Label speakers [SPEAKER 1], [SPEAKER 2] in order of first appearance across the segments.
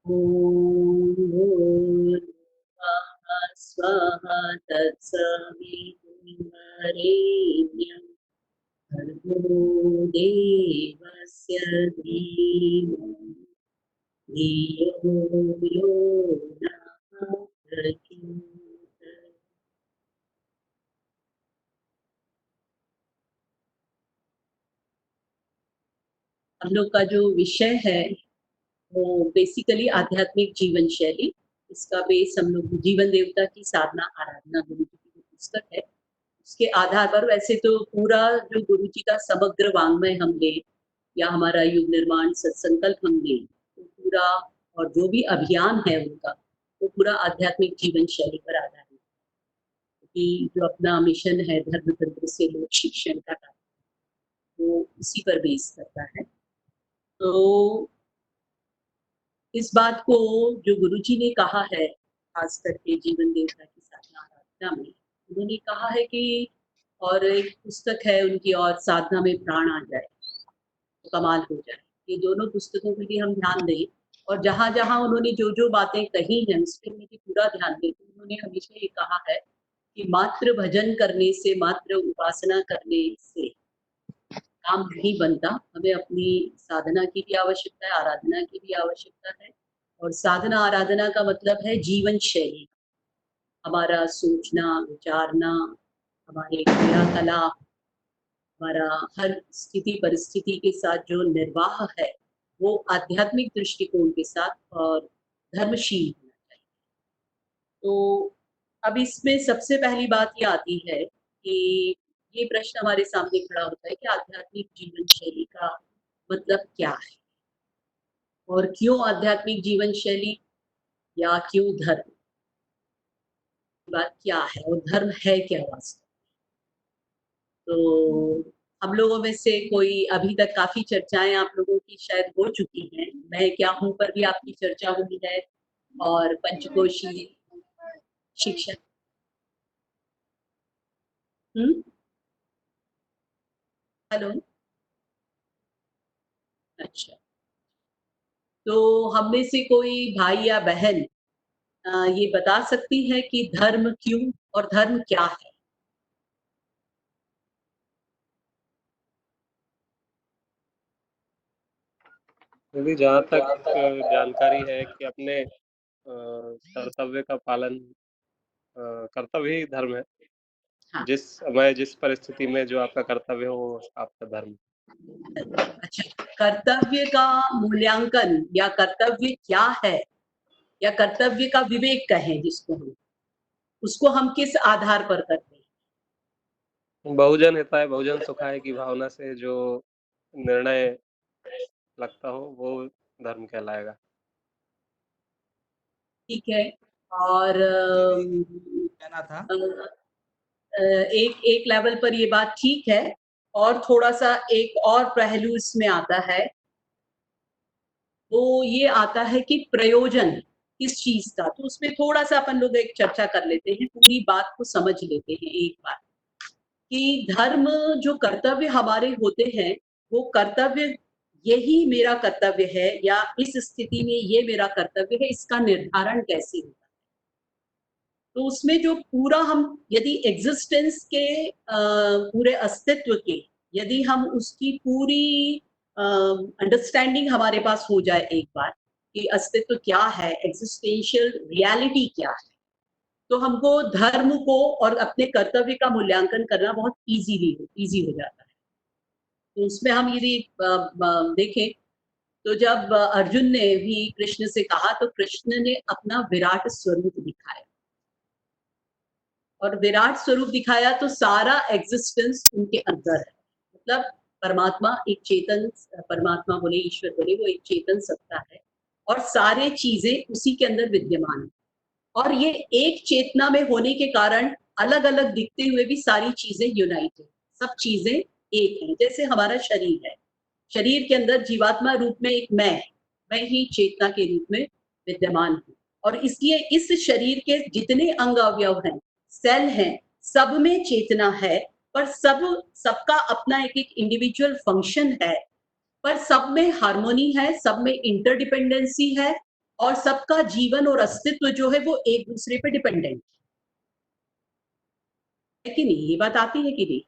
[SPEAKER 1] ॐ भूर्भुवः स्वः तत्सवितुर्वरेण्यं भर्गो देवस्य धीमहि धियो यो नः प्रचोदयात्। हम लोग का जो विषय है वो बेसिकली आध्यात्मिक जीवन शैली। इसका बेस हम लोग जीवन देवता की साधना आराधना गुरु जी की जो पुस्तक है उसके आधार पर, वैसे तो पूरा जो गुरु जी का समग्र वाङ्मय हम लें या हमारा युग निर्माण सत्संकल्प हम लें तो पूरा, और जो भी अभियान है उनका वो पूरा आध्यात्मिक जीवन शैली पर आधारित है। क्योंकि जो अपना मिशन है धर्म तंत्र से लोक शिक्षण का, वो इसी पर बेस करता है। तो इस बात को जो गुरुजी ने कहा है, खास करके जीवन देवता की साधना आराधना में, उन्होंने कहा है कि, और एक पुस्तक है उनकी, और साधना में प्राण आ जाए तो कमाल हो जाए। ये दोनों पुस्तकों पे भी हम ध्यान दें, और जहाँ-जहाँ उन्होंने जो-जो बातें कही हैं उस पे भी पूरा ध्यान दें। तो उन्होंने हमेशा ये कहा है कि मात्र भजन करने से, मात्र उपासना करने से काम नहीं बनता। हमें अपनी साधना की भी आवश्यकता है, आराधना की भी आवश्यकता है। और साधना आराधना का मतलब है जीवन शैली, हमारा सोचना, विचारना, हमारे क्रियाकलाप, हमारा हर स्थिति परिस्थिति के साथ जो निर्वाह है, वो आध्यात्मिक दृष्टिकोण के साथ और धर्मशील होना चाहिए। तो अब इसमें सबसे पहली बात ये आती है कि ये प्रश्न हमारे सामने खड़ा होता है कि आध्यात्मिक जीवन शैली का मतलब क्या है? और क्यों आध्यात्मिक जीवन शैली, या क्यों धर्म? बात क्या है और धर्म है क्या वास्तव में? तो हम लोगों में से कोई, अभी तक काफ़ी चर्चाएँ आप लोगों की शायद हो चुकी हैं। मैं क्या हूँ पर भी आपकी चर्चा हुई है, और पंचकोशी शिक्षा। हुँ? हेलो? अच्छा। तो हम में से कोई भाई या बहन ये बता सकती है कि धर्म क्यों और धर्म क्या है?
[SPEAKER 2] यदि जहाँ तक जानकारी है कि अपने कर्तव्य का पालन, कर्तव्य ही धर्म है।
[SPEAKER 1] हाँ।
[SPEAKER 2] जिस समय जिस परिस्थिति में जो आपका कर्तव्य हो वो आपका धर्म।
[SPEAKER 1] अच्छा, कर्तव्य का मूल्यांकन या कर्तव्य क्या है, या कर्तव्य का विवेक कहें जिसको हम, उसको हम किस आधार पर करते हैं?
[SPEAKER 2] बहुजन हिताय बहुजन सुखाय की भावना से जो निर्णय लगता हो वो धर्म कहलाएगा।
[SPEAKER 1] ठीक है। और
[SPEAKER 3] कहना था।
[SPEAKER 1] एक एक लेवल पर ये बात ठीक है, और थोड़ा-सा एक और पहलू इसमें आता है, वो ये आता है कि प्रयोजन किस चीज़ का, तो उसमें थोड़ा-सा अपन लोग एक चर्चा कर लेते हैं, पूरी बात को समझ लेते हैं एक बार। कि धर्म, जो कर्तव्य हमारे होते हैं, वो कर्तव्य, यही मेरा कर्तव्य है या इस स्थिति में ये मेरा कर्तव्य है, इसका निर्धारण कैसे होगा? तो उसमें जो पूरा हम, यदि एग्जिस्टेंस के पूरे अस्तित्व के, यदि हम उसकी पूरी अंडरस्टैंडिंग हमारे पास हो जाए एक बार कि अस्तित्व क्या है, एग्जिस्टेंशियल रियलिटी क्या है, तो हमको धर्म को और अपने कर्तव्य का मूल्यांकन करना बहुत इजी हो जाता है। तो उसमें हम यदि देखें, तो जब अर्जुन ने भी कृष्ण से कहा तो कृष्ण ने अपना विराट स्वरूप दिखाया, और विराट स्वरूप दिखाया तो सारा एग्जिस्टेंस उनके अंदर है। मतलब परमात्मा एक चेतन, परमात्मा बोले ईश्वर बोले, वो एक चेतन सत्ता है, और सारे चीजें उसी के अंदर विद्यमान है। और ये एक चेतना में होने के कारण अलग अलग दिखते हुए भी सारी चीजें यूनाइटेड, सब चीजें एक हैं। जैसे हमारा शरीर है, शरीर के अंदर जीवात्मा रूप में एक मैं ही चेतना के रूप में विद्यमान हूँ, और इसलिए इस शरीर के जितने अंग अवयव हैं, सेल हैं, सब में चेतना है, पर सबका अपना एक एक इंडिविजुअल फंक्शन है, पर सब में हार्मोनी है, सब में इंटरडिपेंडेंसी है, और सबका जीवन और अस्तित्व जो है वो एक दूसरे पे डिपेंडेंट है कि नहीं? ये बात आती है कि नहीं?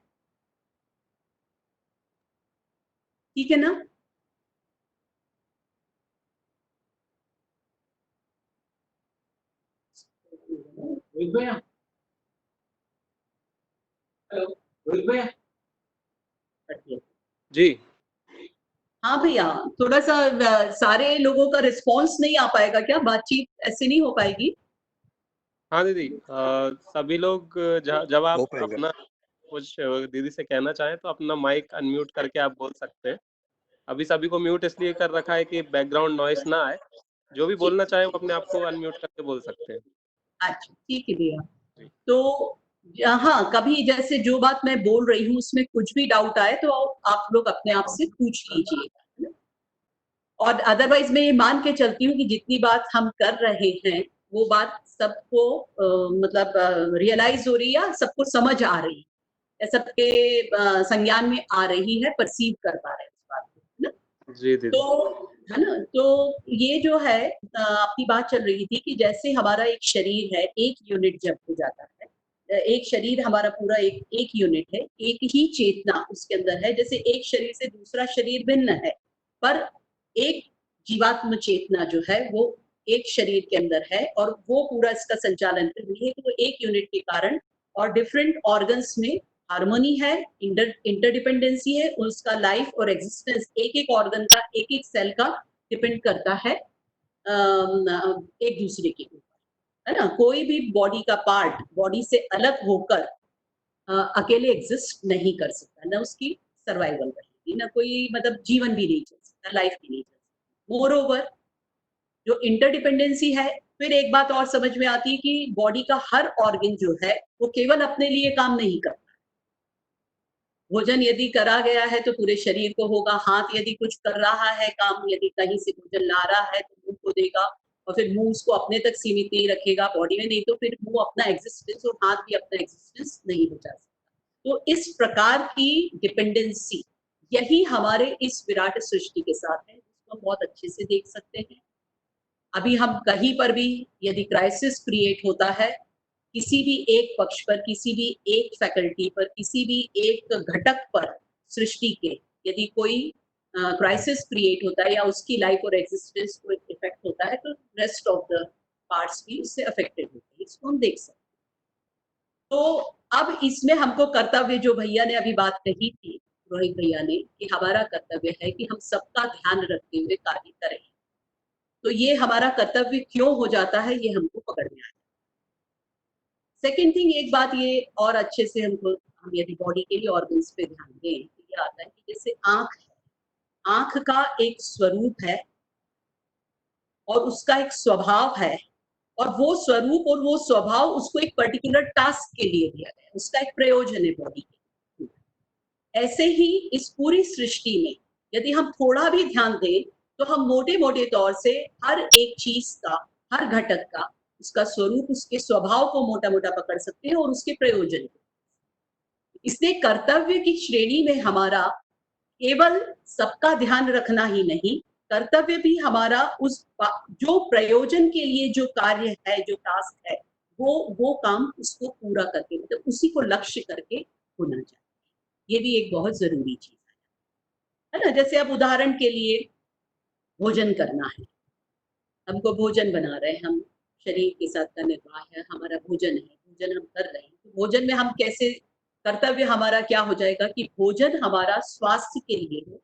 [SPEAKER 1] ठीक है ना?
[SPEAKER 4] रोहित भैया, हेलो रोहित भैया।
[SPEAKER 2] जी।
[SPEAKER 1] हाँ भैया, थोड़ा सा सारे लोगों का रिस्पॉन्स नहीं आ पाएगा क्या? बातचीत ऐसे नहीं हो पाएगी?
[SPEAKER 2] हाँ दीदी, सभी लोग जब आप
[SPEAKER 5] हो पाएगा।
[SPEAKER 2] अपना कुछ दीदी से कहना चाहें तो अपना माइक अनम्यूट करके आप बोल सकते हैं। अभी सभी को म्यूट इसलिए कर रखा है कि बैकग्राउंड नॉइस ना आए। जो भी बोलना चाहे वो अपने आप को अनम्यूट करके बोल सकते हैं।
[SPEAKER 1] अच्छा, ठीक है भैया।
[SPEAKER 2] जी।
[SPEAKER 1] तो हाँ, कभी जैसे जो बात मैं बोल रही हूँ उसमें कुछ भी डाउट आए तो आप लोग अपने आप से पूछ लीजिए, है ना? और अदरवाइज मैं ये मान के चलती हूँ कि जितनी बात हम कर रहे हैं वो बात सबको मतलब रियलाइज हो रही है, सबको समझ आ रही है, सबके संज्ञान में आ रही है, परसीव कर पा रहे हैं उस बात को, है ना?
[SPEAKER 2] जी दीदी।
[SPEAKER 1] तो है ना, तो ये जो है आपकी बात चल रही थी कि जैसे हमारा एक शरीर है, एक यूनिट जब हो जाता है, एक शरीर हमारा पूरा एक यूनिट है, एक ही चेतना उसके अंदर है। जैसे एक शरीर से दूसरा शरीर भिन्न है, पर एक जीवात्म चेतना जो है वो एक शरीर के अंदर है और वो पूरा इसका संचालन कर रही है। तो एक यूनिट के कारण और डिफरेंट ऑर्गन्स में हार्मोनी है, इंटरडिपेंडेंसी है, उसका लाइफ और एग्जिस्टेंस एक एक ऑर्गन का, एक एक सेल का डिपेंड करता है एक दूसरे के ऊपर, है ना? कोई भी बॉडी का पार्ट बॉडी से अलग होकर अकेले एग्जिस्ट नहीं कर सकता, ना उसकी सर्वाइवल रहेगी, ना कोई मतलब जीवन भी नहीं चल सकता, लाइफ भी नहीं चल सकती। मोर ओवर जो इंटरडिपेंडेंसी है, फिर एक बात और समझ में आती है कि बॉडी का हर ऑर्गन जो है वो केवल अपने लिए काम नहीं करता। भोजन यदि करा गया है तो पूरे शरीर को होगा, हाथ यदि कुछ कर रहा है काम, यदि कहीं से भोजन ला रहा है तो मुंह को देगा, और फिर मुंह उसको अपने तक सीमित नहीं रखेगा बॉडी में, नहीं तो फिर मुंह अपना एग्जिस्टेंस और हाथ भी अपना एग्जिस्टेंस नहीं बचा सकता। तो इस प्रकार की डिपेंडेंसी यही हमारे इस विराट सृष्टि के साथ है, जिसको हम बहुत अच्छे से देख सकते हैं। अभी हम कहीं पर भी यदि क्राइसिस क्रिएट होता है, किसी भी एक पक्ष पर, किसी भी एक फैकल्टी पर, किसी भी एक घटक पर सृष्टि के यदि कोई क्राइसिस क्रिएट होता है या उसकी लाइफ और एग्जिस्टेंस को इफेक्ट होता है, तो रेस्ट ऑफ द पार्ट्स भी उससे अफेक्टेड होते हैं। इसको हम देख सकते हैं। तो अब इसमें हमको कर्तव्य, जो भैया ने अभी बात कही थी, रोहित भैया ने, कि हमारा कर्तव्य है कि हम सबका ध्यान रखते हुए कार्य करें। तो ये हमारा कर्तव्य क्यों हो जाता है, ये हमको पकड़ में आया। सेकेंड थिंग, एक बात ये और अच्छे से हम यदि बॉडी के लिए ऑर्गन्स पे ध्यान दें तो ये आता है कि जैसे आंख है, आंख का एक स्वरूप है और उसका एक स्वभाव है, और वो स्वरूप और वो स्वभाव उसको एक पर्टिकुलर टास्क के लिए दिया गया है, उसका एक प्रयोजन है बॉडी के। ऐसे ही इस पूरी सृष्टि में यदि हम थोड़ा भी ध्यान दें तो हम मोटे मोटे तौर से हर एक चीज का, हर घटक का, उसका स्वरूप, उसके स्वभाव को मोटा मोटा पकड़ सकते हैं और उसके प्रयोजन को। इसलिए कर्तव्य की श्रेणी में हमारा केवल सबका ध्यान रखना ही नहीं, कर्तव्य भी हमारा उस जो प्रयोजन के लिए जो कार्य है, जो टास्क है, वो काम उसको पूरा करके, मतलब उसी को लक्ष्य करके होना चाहिए। ये भी एक बहुत जरूरी चीज है ना? जैसे अब उदाहरण के लिए भोजन करना है, हमको भोजन बना रहे हैं, हम शरीर के साथ का निर्वाह है, हमारा भोजन है, भोजन हम कर रहे हैं, तो भोजन में हम कैसे, कर्तव्य हमारा क्या हो जाएगा कि भोजन हमारा स्वास्थ्य के लिए हो,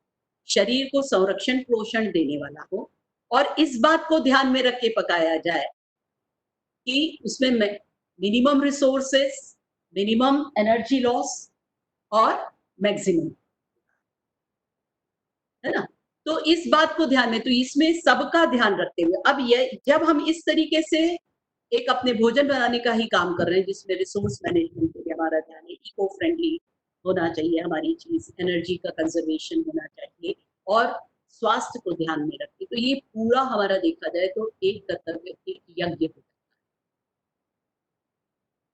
[SPEAKER 1] शरीर को संरक्षण पोषण देने वाला हो, और इस बात को ध्यान में रख के पकाया जाए कि उसमें minimum resources, minimum energy loss और मैक्सिमम, है ना? तो इस बात को ध्यान में, तो इसमें सबका ध्यान रखते हुए अब ये जब हम इस तरीके से एक अपने भोजन बनाने का ही काम कर रहे हैं, जिसमें रिसोर्स मैनेजमेंट के लिए हमारा ध्यान है, इको फ्रेंडली होना चाहिए हमारी चीज, एनर्जी का कंजर्वेशन होना चाहिए, और स्वास्थ्य को ध्यान में रखते, तो ये पूरा हमारा देखा जाए तो एक कर्तव्य, एक यज्ञ होता है।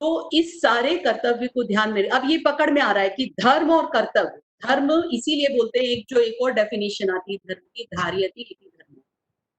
[SPEAKER 1] तो इस सारे कर्तव्य को ध्यान में, अब ये पकड़ में आ रहा है कि धर्म और कर्तव्य, धर्म इसीलिए बोलते हैं, एक जो एक और डेफिनेशन आती है धर्म की, धार्यति इति धर्म,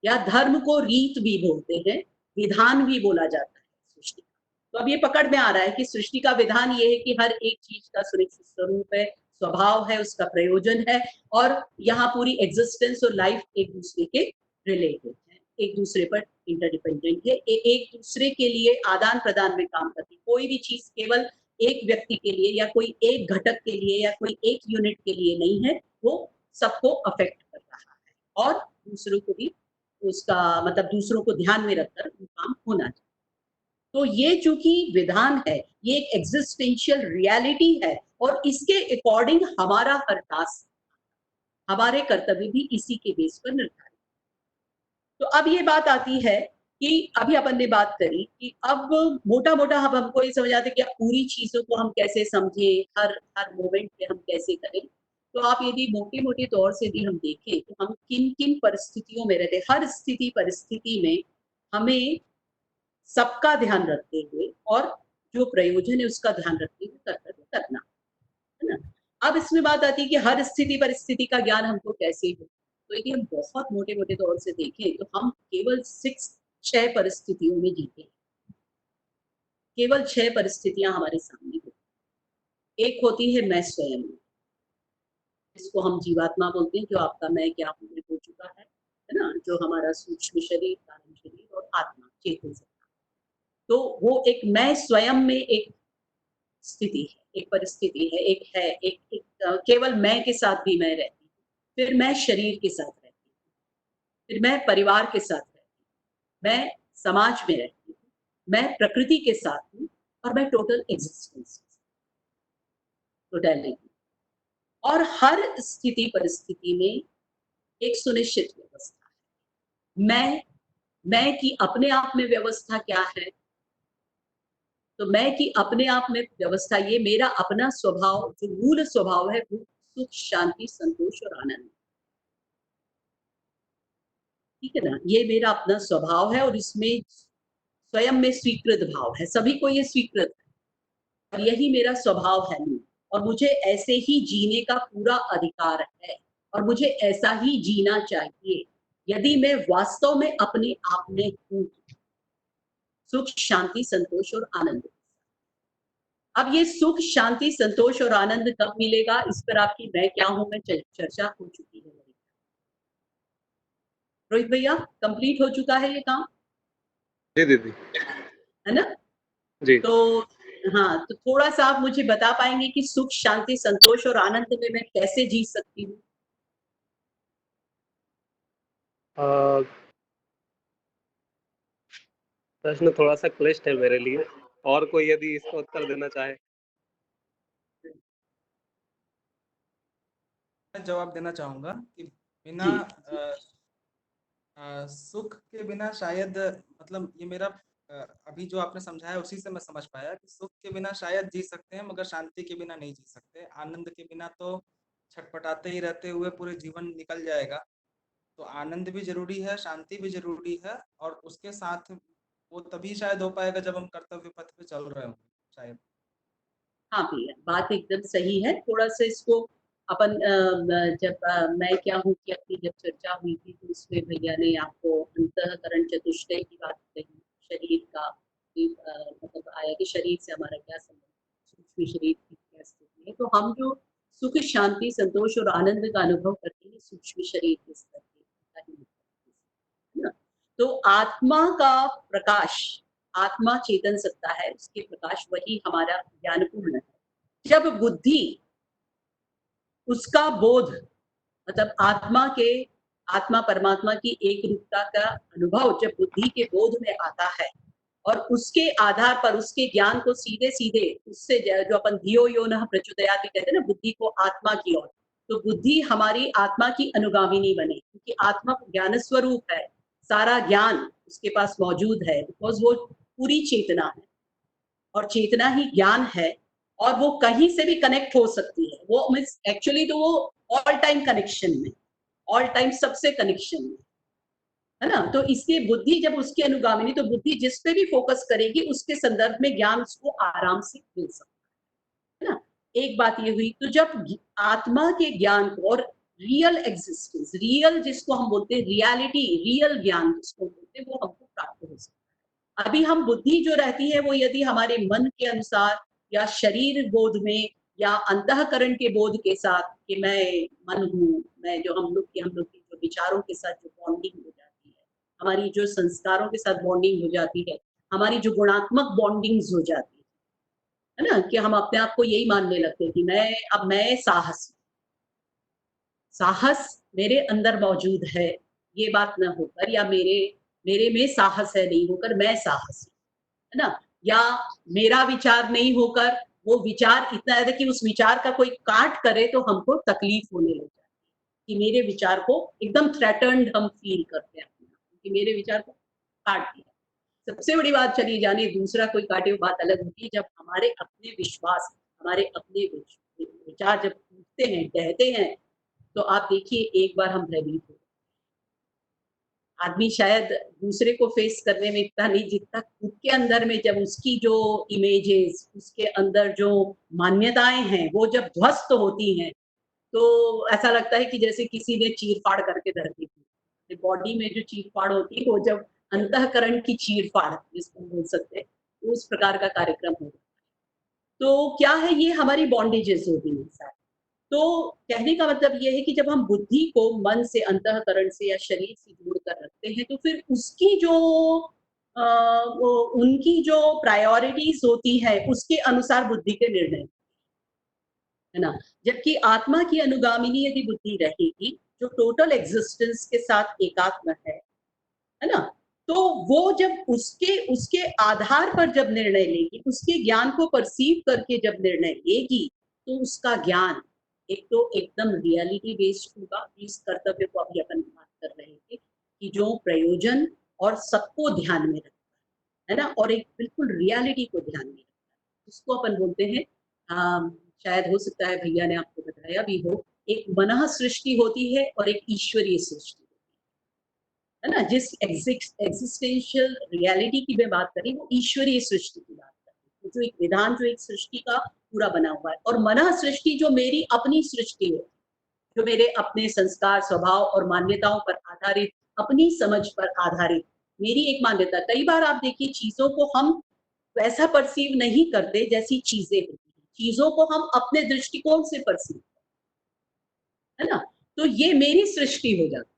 [SPEAKER 1] या धर्म को रीत भी बोलते हैं, विधान भी बोला जाता है सृष्टि का। तो अब ये पकड़ में आ रहा है कि सृष्टि का विधान ये है कि हर एक चीज का सुनिश्चित स्वरूप है, स्वभाव है, उसका प्रयोजन है, और यहाँ पूरी एग्जिस्टेंस और लाइफ एक दूसरे के रिलेटेड है, एक दूसरे पर इंटरडिपेंडेंट है, एक दूसरे के लिए आदान प्रदान में काम करती है। कोई भी चीज केवल एक व्यक्ति के लिए या कोई एक घटक के लिए या कोई एक यूनिट के लिए नहीं है, वो सबको अफेक्ट कर रहा है और दूसरों को भी उसका मतलब दूसरों को ध्यान में रखकर वो काम होना चाहिए। तो ये चूंकि विधान है, ये एक एग्जिस्टेंशियल रियलिटी है और इसके अकॉर्डिंग हमारा हर टास्क, हमारे कर्तव्य भी इसी के बेस पर निर्धारित। तो अब ये बात आती है कि अभी अपन ने बात करी कि अब मोटा मोटा हम हमको ये समझ आते कि अब पूरी चीजों को हम कैसे समझें, हर हर मोमेंट पे हम कैसे करें। तो आप यदि मोटे मोटे तौर से भी हम देखें तो हम किन किन परिस्थितियों में रहते, हर स्थिति परिस्थिति में हमें सबका ध्यान रखते हुए और जो प्रयोजन है उसका ध्यान रखते हुए कर्तव्य करना है ना। अब इसमें बात आती है कि हर स्थिति परिस्थिति का ज्ञान हमको कैसे हो। तो यदि हम बहुत मोटे मोटे तौर से देखें तो हम केवल 6 परिस्थितियों में जीते हैं, केवल 6 परिस्थितियां हमारे सामने होती। एक होती है मैं स्वयं, इसको हम जीवात्मा बोलते हैं, जो आपका मैं क्या हूं में हो चुका है ना, जो हमारा सूक्ष्म शरीर, कारण शरीर और आत्मा चेतन सत्ता। तो वो एक मैं स्वयं में एक स्थिति है, एक परिस्थिति है, एक है, केवल मैं के साथ भी मैं रहती हूँ, फिर मैं शरीर के साथ रहती हूँ, फिर मैं परिवार के साथ रहती हूँ, मैं समाज में रहती हूँ, मैं प्रकृति के साथ हूँ और मैं टोटल एग्जिस्टेंस, टोटलिटी। और हर स्थिति परिस्थिति में एक सुनिश्चित व्यवस्था है। मैं की अपने आप में व्यवस्था क्या है, तो मैं की अपने आप में व्यवस्था, ये मेरा अपना स्वभाव, जो मूल स्वभाव है वो सुख, शांति, संतोष और आनंद, ठीक है ना। ये मेरा अपना स्वभाव है और इसमें स्वयं में स्वीकृत भाव है, सभी को ये स्वीकृत है और यही मेरा स्वभाव है और मुझे ऐसे ही जीने का पूरा अधिकार है और मुझे ऐसा ही जीना चाहिए यदि मैं वास्तव में अपने आप में हूं। सुख, शांति, संतोष और आनंद। अब ये सुख, शांति, संतोष और आनंद कब मिलेगा, इस पर आपकी मैं क्या हूं में चर्चा हो चुकी है। रोहित भैया, कंप्लीट हो चुका है ये काम?
[SPEAKER 2] जी दीदी।
[SPEAKER 1] है ना
[SPEAKER 2] जी।
[SPEAKER 1] तो हाँ, तो थोड़ा सा आप मुझे बता पाएंगे कि सुख, शांति, संतोष और आनंद में मैं कैसे जी सकती हूँ?
[SPEAKER 2] प्रश्न थोड़ा सा क्लिष्ट है मेरे लिए, और कोई यदि इसका उत्तर देना चाहे।
[SPEAKER 3] मैं जवाब देना चाहूंगा कि बिना सुख के बिना शायद, मतलब ये मेरा अभी जो आपने समझाया उसी से मैं समझ पाया कि सुख के बिना शायद जी सकते हैं मगर शांति के बिना नहीं जी सकते। आनंद के बिना तो छटपटाते ही रहते हुए पूरे जीवन निकल जाएगा। तो आनंद भी जरूरी है, शांति भी जरूरी है, और उसके साथ वो तभी शायद हो पाएगा जब हम कर्तव्य पथ पे चल रहे होंगे शायद।
[SPEAKER 1] हाँ भैया, बात एकदम सही है। थोड़ा सा इसको अपन जब मैं क्या हूँ कि अपनी जब चर्चा हुई थी तो उसमें भैया ने आपको अंतःकरण चतुष्टय की बात कही, शरीर का मतलब आया कि शरीर से हमारा क्या संबंध, सूक्ष्म शरीर की क्या स्थिति है। तो हम जो सुख, शांति, संतोष और आनंद का अनुभव करते हैं सूक्ष्म शरीर के स्तर पे, है ना। तो आत्मा का प्रकाश, आत्मा चेतन सत्ता है, उसके प्रकाश वही हमारा ज्ञानपूर्ण है। जब बुद्धि, उसका बोध, मतलब आत्मा परमात्मा की एक रूपता का अनुभव जब बुद्धि के बोध में आता है और उसके आधार पर उसके ज्ञान को सीधे सीधे उससे जो अपन धियो यो नः प्रचोदयात् भी कहते हैं ना, बुद्धि को आत्मा की ओर, तो बुद्धि हमारी आत्मा की अनुगामिनी बने, क्योंकि आत्मा ज्ञान स्वरूप है, सारा ज्ञान उसके पास मौजूद है, बिकॉज वो पूरी चेतना है और चेतना ही ज्ञान है और वो कहीं से भी कनेक्ट हो सकती है। वो मीन्स एक्चुअली तो वो ऑल टाइम कनेक्शन में, ऑल टाइम सबसे कनेक्शन में, है ना। तो इसलिए बुद्धि जब उसकी अनुगामिनी, तो बुद्धि जिस पे भी फोकस करेगी उसके संदर्भ में ज्ञान उसको आराम से मिल सकता है ना। एक बात ये हुई। तो जब आत्मा के ज्ञान को, और रियल एग्जिस्टेंस, रियल जिसको हम बोलते हैं रियलिटी, रियल ज्ञान जिसको बोलते हैं, वो हमको प्राप्त हो सकता है। अभी हम बुद्धि जो रहती है वो यदि हमारे मन के अनुसार या शरीर बोध में या अंतःकरण के बोध के साथ कि मैं मन हूँ, मैं जो हम लोग की जो विचारों के साथ जो बॉन्डिंग हो जाती है, हमारी जो संस्कारों के साथ बॉन्डिंग हो जाती है, हमारी जो गुणात्मक बॉन्डिंग्स हो जाती है ना, कि हम अपने आप को यही मानने लगते हैं कि मैं साहस, साहस मेरे अंदर मौजूद है, ये बात न होकर, या मेरे मेरे में साहस है नहीं होकर मैं साहसी, है ना, या मेरा विचार नहीं होकर वो विचार इतना है कि उस विचार का कोई काट करे तो हमको तकलीफ होने लग जाती है कि मेरे विचार को एकदम थ्रेटन्ड हम फील करते हैं अपने आप को, कि मेरे विचार को काट दिया। सबसे बड़ी बात चली जाने, दूसरा कोई काटे वो बात अलग होती है, जब हमारे अपने विश्वास, हमारे अपने विचार जब टूटते हैं, ढहते हैं, तो आप देखिए एक बार हम भयभीत हो, आदमी शायद दूसरे को फेस करने में इतना नहीं जितना खुद के अंदर में, जब उसकी जो इमेजेस, उसके अंदर जो मान्यताएं हैं वो जब ध्वस्त होती हैं, तो ऐसा लगता है कि जैसे किसी ने चीर-फाड़ करके धरती की बॉडी में जो चीर-फाड़ होती है, वो जब अंतःकरण की चीर-फाड़ जिसको बोल सकते हैं, उस प्रकार का कार्यक्रम होगा। तो क्या है, ये हमारी बॉन्डेजेस होती हैं सारी। तो कहने का मतलब ये है कि जब हम बुद्धि को मन से, अंतःकरण से या शरीर से जोड़ कर रखते हैं, तो फिर उसकी जो वो उनकी जो प्रायोरिटीज होती है उसके अनुसार बुद्धि के निर्णय, है ना। जबकि आत्मा की अनुगामिनी यदि बुद्धि रहेगी, जो टोटल एग्जिस्टेंस के साथ एकात्म है ना, तो वो जब उसके उसके आधार पर जब निर्णय लेगी, उसके ज्ञान को परसीव करके जब निर्णय लेगी, तो उसका ज्ञान एक तो एकदम रियलिटी बेस्ड होगा। इस कर्तव्य को अभी अपन बात कर रहे थे कि जो प्रयोजन और सबको ध्यान में रखता है ना, और एक बिल्कुल रियलिटी को ध्यान में रखता है, उसको अपन बोलते हैं, शायद हो सकता है भैया ने आपको बताया भी हो, एक मनः सृष्टि होती है और एक ईश्वरीय सृष्टि, है ना। जिस एग्जिस्टेंशियल रियलिटी की मैं बात करी, वो ईश्वरीय सृष्टि की बात करी, जो एक विधान, जो एक सृष्टि का पूरा बना हुआ है, और मनः सृष्टि जो मेरी अपनी सृष्टि है, जो मेरे अपने संस्कार, स्वभाव और मान्यताओं पर आधारित, अपनी समझ पर आधारित मेरी एक मान्यता। कई बार आप देखिए चीजों को हम वैसा परसीव नहीं करते जैसी चीजें होती हैं, चीजों को हम अपने दृष्टिकोण से परसीव, है ना, तो ये मेरी सृष्टि हो जाती है।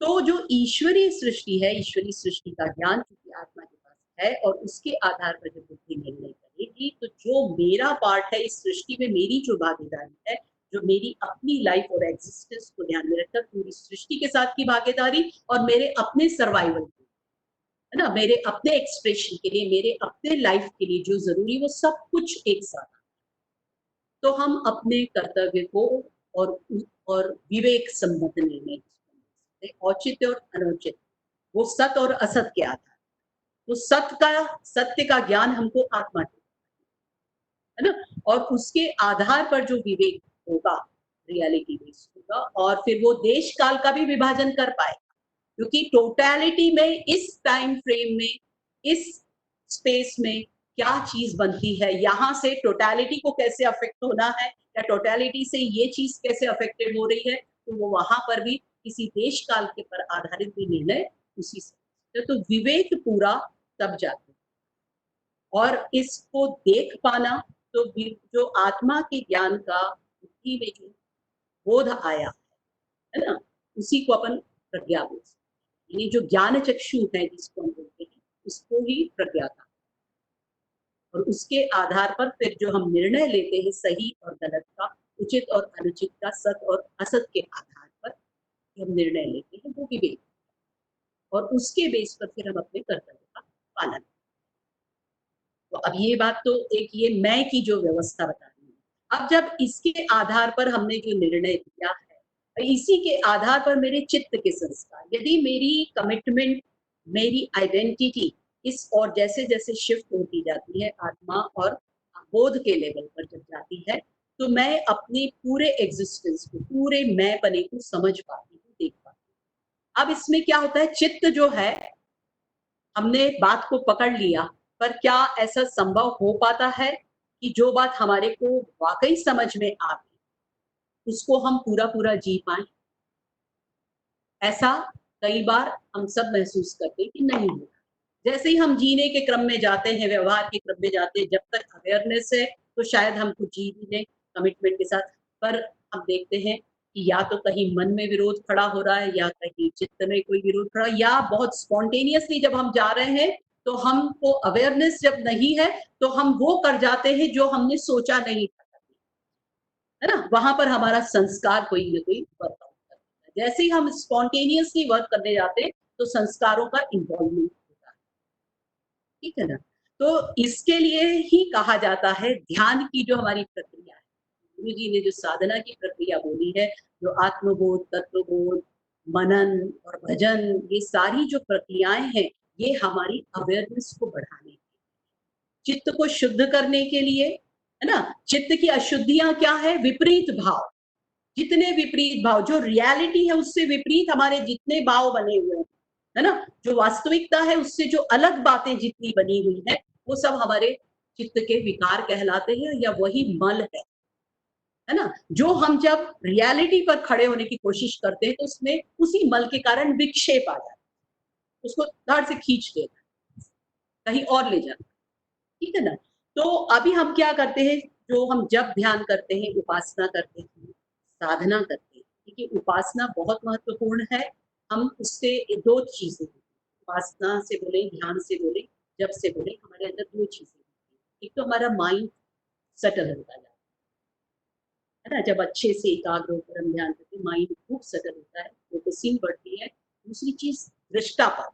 [SPEAKER 1] तो जो ईश्वरीय सृष्टि है, ईश्वरीय सृष्टि का ज्ञान चूंकि आत्मा के पास है, और उसके आधार पर जब बुद्धि निर्णय करेगी, तो जो मेरा पार्ट है इस सृष्टि में, मेरी जो भागीदारी है, जो मेरी अपनी लाइफ और एग्जिस्टेंस को ध्यान में रखकर पूरी सृष्टि के साथ की भागीदारी, और मेरे अपने सर्वाइवल के, है ना, मेरे अपने एक्सप्रेशन के लिए, मेरे अपने लाइफ के लिए जो जरूरी, वो सब कुछ एक साथ। तो हम अपने कर्तव्य को और और विवेक संबद्ध निर्णय, औचित्य और अनुचित, वो सत और असत के आधार, तो सत्य का ज्ञान हमको आत्मा से, है ना, और उसके आधार पर जो विवेक होगा, रियलिटी बेस्ड होगा, और फिर वो देश काल का भी विभाजन कर पाएगा, क्योंकि टोटलिटी में, इस टाइम फ्रेम में, इस स्पेस में क्या चीज बनती है, यहाँ से टोटलिटी को कैसे अफेक्ट होना है, या टोटलिटी से ये चीज कैसे अफेक्टेड हो रही है, तो वो वहां पर भी किसी देश काल के पर आधारित भी निर्णय उसी से, तो विवेक पूरा तब जाता है। और इसको देख पाना, तो जो आत्मा के ज्ञान का बुद्धि में जो बोध आया है ना, उसी को अपन प्रज्ञा बोलते हैं, यानी जो ज्ञान चक्षु है जिसको हम बोलते हैं, उसको ही प्रज्ञा का, और उसके आधार पर फिर जो हम निर्णय लेते हैं सही और गलत का, उचित और अनुचित का, सत और असत के आधार पर हम निर्णय लेते हैं, वो विवेक, और उसके बेस पर फिर हम अपने कर्तव्य का पालन। तो अब ये बात तो एक ये मैं की जो व्यवस्था बता रही हूँ। अब जब इसके आधार पर हमने जो निर्णय लिया है, इसी के आधार पर मेरे चित्त के संस्कार, यदि मेरी कमिटमेंट, मेरी आइडेंटिटी इस और जैसे जैसे शिफ्ट होती जाती है आत्मा और बोध के लेवल पर जब जाती है, तो मैं अपने पूरे एग्जिस्टेंस को, पूरे मैं पने को समझ पाती हूँ, देख पाती हूँ। अब इसमें क्या होता है, चित्त जो है, हमने बात को पकड़ लिया, पर क्या ऐसा संभव हो पाता है कि जो बात हमारे को वाकई समझ में आ गई, उसको हम पूरा पूरा जी पाए। ऐसा कई बार हम सब महसूस करते हैं कि नहीं होता। जैसे ही हम जीने के क्रम में जाते हैं, व्यवहार के क्रम में जाते हैं, जब तक अवेयरनेस है तो शायद हम कुछ जी भी लें कमिटमेंट के साथ, पर हम देखते हैं कि या तो कहीं मन में विरोध खड़ा हो रहा है, या कहीं चित्त में कोई विरोध खड़ा, या बहुत स्पॉन्टेनियसली जब हम जा रहे हैं तो हमको अवेयरनेस जब नहीं है तो हम वो कर जाते हैं जो हमने सोचा नहीं था, है ना? वहां पर हमारा संस्कार कोई ना कोई वर्कआउट करता है। जैसे ही हम स्पॉन्टेनियसली वर्क करने जाते हैं तो संस्कारों का इन्वॉल्वमेंट होता है, ठीक है ना? तो इसके लिए ही कहा जाता है ध्यान की जो हमारी प्रक्रिया है, गुरु जी ने जो साधना की प्रक्रिया बोली है, जो आत्मबोध, तत्वबोध, मनन और भजन, ये सारी जो प्रक्रियाएं हैं, ये हमारी अवेयरनेस को बढ़ाने की, चित्त को शुद्ध करने के लिए, है ना? चित्त की अशुद्धियां क्या है? विपरीत भाव। जितने विपरीत भाव, जो रियलिटी है उससे विपरीत हमारे जितने भाव बने हुए हैं, है ना? जो वास्तविकता है उससे जो अलग बातें जितनी बनी हुई है, वो सब हमारे चित्त के विकार कहलाते हैं, या वही मल है ना? जो हम जब रियलिटी पर खड़े होने की कोशिश करते हैं तो उसमें उसी मल के कारण विक्षेप आ जाता है, उसको धड़ से खींच देना, कहीं और ले जाना, ठीक है ना? तो अभी हम क्या करते हैं, जो हम जब ध्यान करते हैं, उपासना करते हैं, साधना करते हैं, देखिए उपासना बहुत महत्वपूर्ण है। हम उससे 2 चीजें, उपासना से बोले, ध्यान से बोले, जब से बोले, हमारे अंदर 2 चीजें होती हैं। एक तो हमारा माइंड सेटल होता जाता है ना? जब अच्छे से एकाग्र होकर हम ध्यान करते हैं, माइंड खूब सेटल होता है, फोकसिंग बढ़ती है। दूसरी चीज दृष्टापात,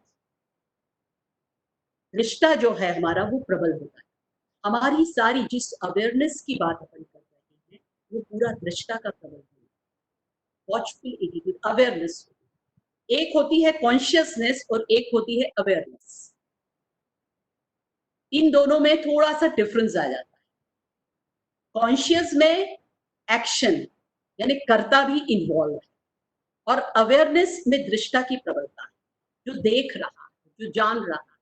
[SPEAKER 1] रिश्ता जो है हमारा वो प्रबल होता है। हमारी सारी जिस अवेयरनेस की बात अपन कर रहे हैं, वो पूरा दृष्टा का प्रबल है, वॉचफुल एटीट्यूड, अवेयरनेस। एक होती है कॉन्शियसनेस और एक होती है अवेयरनेस। इन दोनों में थोड़ा सा डिफरेंस आ जाता है। कॉन्शियस में एक्शन यानी कर्ता भी इन्वॉल्व है, और अवेयरनेस में दृष्टा की प्रबलता है, जो देख रहा है, जो जान रहा है,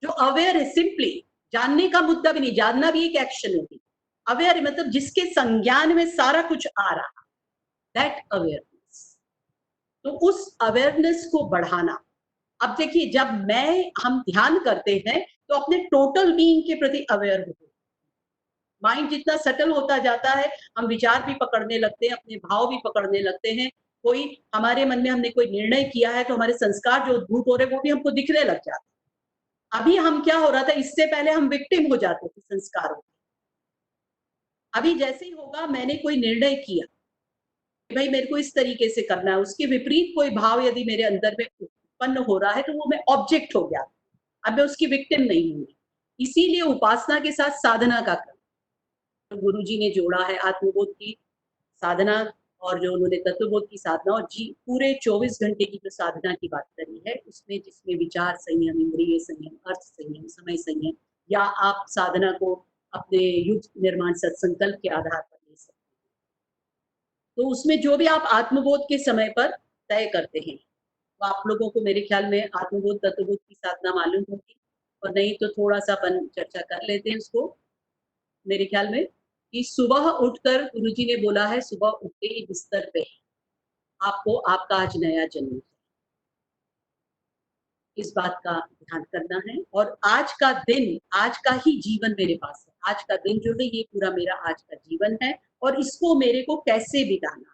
[SPEAKER 1] जो अवेयर है। सिंपली जानने का मुद्दा भी नहीं, जानना भी एक एक्शन होगी। अवेयर मतलब जिसके संज्ञान में सारा कुछ आ रहा, दैट अवेयरनेस। तो उस अवेयरनेस को बढ़ाना। अब देखिए, जब हम ध्यान करते हैं तो अपने टोटल बीइंग के प्रति अवेयर होते हैं। माइंड जितना सेटल होता जाता है, हम विचार भी पकड़ने लगते हैं, अपने भाव भी पकड़ने लगते हैं। कोई हमारे मन में हमने कोई निर्णय किया है तो हमारे संस्कार जो उद्भूत हो रहे हैं वो भी हमको दिखने लग जाते हैं। अभी हम क्या हो रहा था, इससे पहले हम विक्टिम हो जाते थे संस्कारों के। अभी जैसे ही होगा, मैंने कोई निर्णय किया कि भाई मेरे को इस तरीके से करना है, उसके विपरीत कोई भाव यदि मेरे अंदर में उत्पन्न हो रहा है तो वो मैं ऑब्जेक्ट हो गया, अब मैं उसकी विक्टिम नहीं हूँ। इसीलिए उपासना के साथ साधना का क्रम तो गुरु जी ने जोड़ा है, आत्मबोध की साधना और जो उन्होंने तत्वबोध की साधना, और जी पूरे 24 घंटे की जो साधना की बात करी है उसमें, जिसमें विचार संयम, इंद्रिय संयम, अर्थ संयम, समय संयम, या आप साधना को अपने युग निर्माण सत्संकल्प के आधार पर ले सकते हैं। तो उसमें जो भी आप आत्मबोध के समय पर तय करते हैं, तो आप लोगों को मेरे ख्याल में आत्मबोध तत्वबोध की साधना मालूम होगी, और नहीं तो थोड़ा सा अपन चर्चा कर लेते हैं उसको। मेरे ख्याल में कि सुबह उठकर, गुरुजी ने बोला है, सुबह उठते ही बिस्तर पे आपको आपका आज नया जन्म है, इस बात का ध्यान करना है। और आज का दिन, आज का ही जीवन मेरे पास है, आज का दिन जो है ये पूरा मेरा आज का जीवन है, और इसको मेरे को कैसे बिताना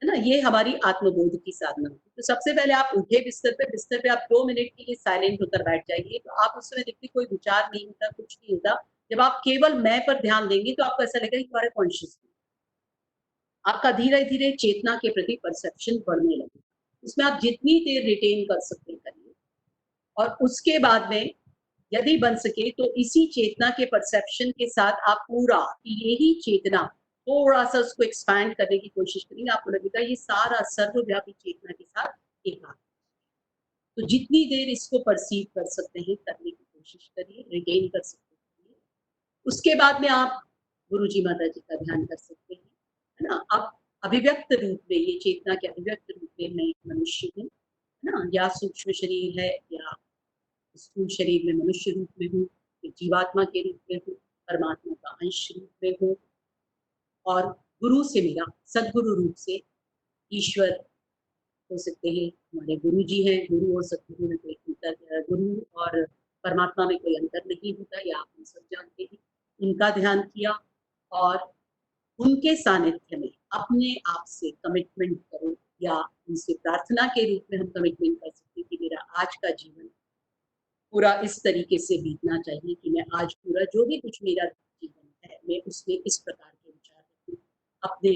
[SPEAKER 1] है ना? ये हमारी आत्मबोध की साधना होगी। तो सबसे पहले आप उठे बिस्तर पे आप 2 मिनट के लिए साइलेंट होकर बैठ जाइए। तो आप उस समय देखिए कोई विचार नहीं होता, कुछ नहीं होता। जब आप केवल मैं पर ध्यान देंगे तो आपको ऐसा लगेगा कि तुम्हारा कॉन्शियस, आपका धीरे-धीरे चेतना के प्रति परसेप्शन बढ़ने लगेगा। उसमें आप जितनी देर रिटेन कर सकते हैं करिए, और उसके बाद में यदि बन सके तो इसी चेतना के परसेप्शन के साथ आप पूरा यही चेतना थोड़ा-सा उसको एक्सपैंड करने की कोशिश करिए, आपको लगेगा ये सारा सर्वव्यापी चेतना के साथ एक है। तो जितनी देर इसको परसीव कर सकते हैं करने की कोशिश करिए, रिटेन कर सकते हैं। उसके बाद में आप गुरुजी माता जी का ध्यान कर सकते हैं, है ना? अब अभिव्यक्त रूप में, ये चेतना के अभिव्यक्त रूप में मैं एक मनुष्य हूँ, है ना? या सूक्ष्म शरीर है, या स्थूल शरीर में मनुष्य रूप में हूँ, एक जीवात्मा के रूप में हूँ, परमात्मा का अंश रूप में हूँ, और गुरु से मिला, सद्गुरु रूप से। ईश्वर हो सकते हैं, हमारे गुरु जी हैं, गुरु और सद्गुरु में कोई अंतर, गुरु और परमात्मा में कोई अंतर नहीं होता, ये आप हम सब जानते हैं। उनका ध्यान किया और उनके सानिध्य में अपने आप से कमिटमेंट करो, या उनसे प्रार्थना के रूप में हम कमिटमेंट कर सकते हैं कि मेरा आज का जीवन पूरा इस तरीके से बीतना चाहिए कि मैं आज पूरा जो भी कुछ मेरा जीवन है, मैं उसमें इस प्रकार के विचार रखूं, अपने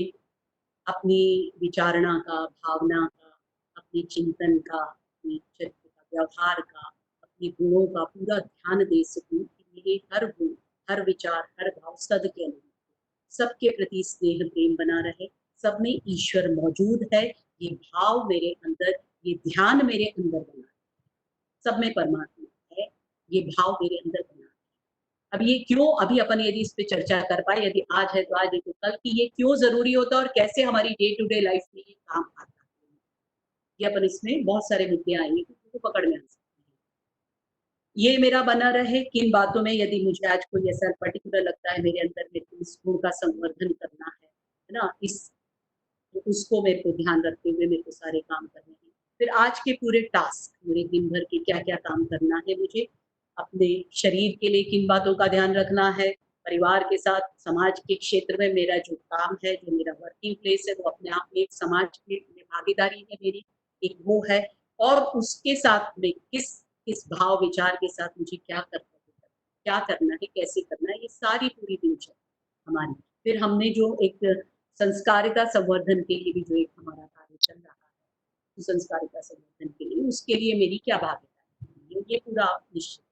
[SPEAKER 1] अपनी विचारणा का, भावना का, अपने चिंतन का, अपने चरित्र का, व्यवहार का, अपने गुणों का पूरा ध्यान दे सकूं कि मेरे हर गुण, हर विचार, हर भाव सद के अनुरूप, सबके प्रति स्नेह प्रेम बना रहे, सब में ईश्वर मौजूद है, ये भाव मेरे अंदर, ये ध्यान मेरे अंदर बना है, सब में परमात्मा है, ये भाव मेरे अंदर बना है। अब ये क्यों, अभी अपन यदि इस पे चर्चा कर पाए, यदि आज है तो आज, नहीं तो कल, कि ये क्यों जरूरी होता है और कैसे हमारी डे टू डे लाइफ में ये काम आता है, ये अपन इसमें बहुत सारे मुद्दे आएंगे तो पकड़ में आ सकते हैं। ये मेरा बना रहे किन बातों में, यदि मुझे आज कोई ऐसा पर्टिकुलर लगता है मेरे अंदर, मेरे को इस गुण का संवर्धन करना है ना, इस उसको मेरे को ध्यान रखते हुए मेरे को सारे काम करने हैं। फिर आज के पूरे टास्क, मेरे दिन भर के क्या क्या काम करना है, मुझे अपने शरीर के लिए किन बातों का ध्यान रखना है, परिवार के साथ, समाज के क्षेत्र में मेरा जो काम है, जो मेरा वर्किंग प्लेस है, वो अपने आप में एक समाज में भागीदारी है मेरी, एक वो है। और उसके साथ में किस भाव विचार के साथ मुझे क्या करना है, कैसे करना है, ये सारी पूरी दिनचर्या हमारी। फिर हमने जो एक संस्कारिता संवर्धन के लिए भी जो एक हमारा कार्य चल रहा है, संस्कारिता संवर्धन के लिए, उसके लिए मेरी क्या भागीदारी है, ये पूरा निश्चित।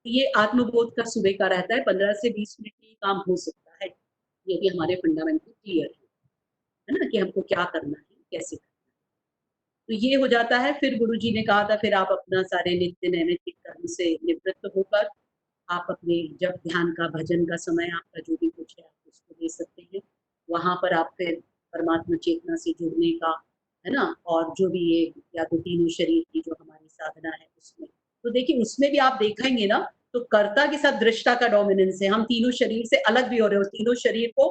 [SPEAKER 1] ये आत्मबोध का सुबह का रहता है, 15 से 20 मिनट में काम हो सकता है, यदि हमारे फंडामेंटल क्लियर है ना, कि हमको क्या करना है, कैसे करना है। तो ये हो जाता है। फिर गुरुजी ने कहा था, फिर आप अपना सारे नित्य नैमित्तिक कर्म से निवृत्त होकर आप अपने, जब ध्यान का, भजन का समय आपका जो भी कुछ है, आप उसको दे सकते हैं। वहां पर आप फिर परमात्मा चेतना से जुड़ने का, है ना, और जो भी ये, या तो तीनों शरीर की जो हमारी साधना है उसमें, तो देखिए उसमें भी आप देखेंगे ना, तो कर्ता के साथ दृष्टा का डोमिनेंस है, हम तीनों शरीर से अलग भी हो रहे हो, तीनों शरीर को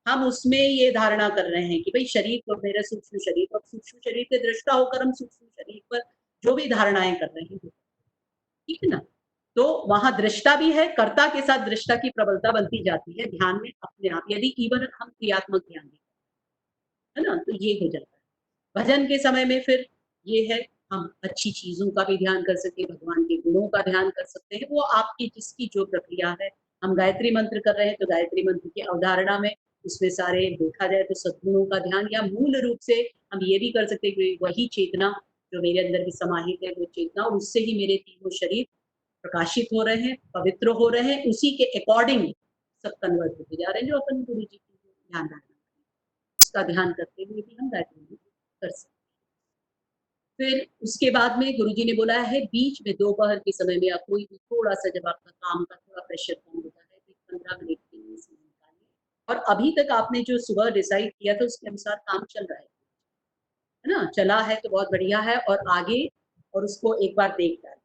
[SPEAKER 1] हम उसमें ये धारणा कर रहे हैं कि भाई शरीर तो मेरा सूक्ष्म शरीर, और सूक्ष्म शरीर के दृष्टा होकर हम सूक्ष्म शरीर पर जो भी धारणाएं कर रहे हैं, ठीक है ना। तो वहां दृष्टा भी है, कर्ता के साथ दृष्टा की प्रबलता बनती जाती है ध्यान में अपने आप, यदि इवन हम क्रियात्मक ध्यान दें, है ना, तो ये हो जाता है। भजन के समय में फिर ये है, हम अच्छी चीजों का भी ध्यान कर सकते हैं, भगवान के गुणों का ध्यान कर सकते हैं, वो आपकी जिसकी जो प्रक्रिया है। हम गायत्री मंत्र कर रहे हैं तो गायत्री मंत्र की अवधारणा में, उसमें सारे देखा जाए तो सद्गुणों का ध्यान, या मूल रूप से हम ये भी कर सकते हैं कि वही चेतना जो मेरे अंदर भी समाहित है, वो चेतना, और उससे ही मेरे तीनों शरीर प्रकाशित हो रहे हैं, पवित्र हो रहे हैं, उसी के अकॉर्डिंग सब कन्वर्ट होते जा रहे हैं, जो अपन गुरु जी की ध्यान रखना, उसका ध्यान करते हुए भी हम गायत्री मंत्र कर सकते हैं। फिर उसके बाद में गुरुजी ने बोला है, बीच में दोपहर के समय में, या कोई भी थोड़ा सा, जब आपका काम का थोड़ा प्रेशर कम होता है, तो 15 मिनट के लिए समय निकालिए। और अभी तक आपने जो सुबह डिसाइड किया था उसके अनुसार काम चल रहा है ना, चला है तो बहुत बढ़िया है, और आगे, और उसको एक बार देख डालिए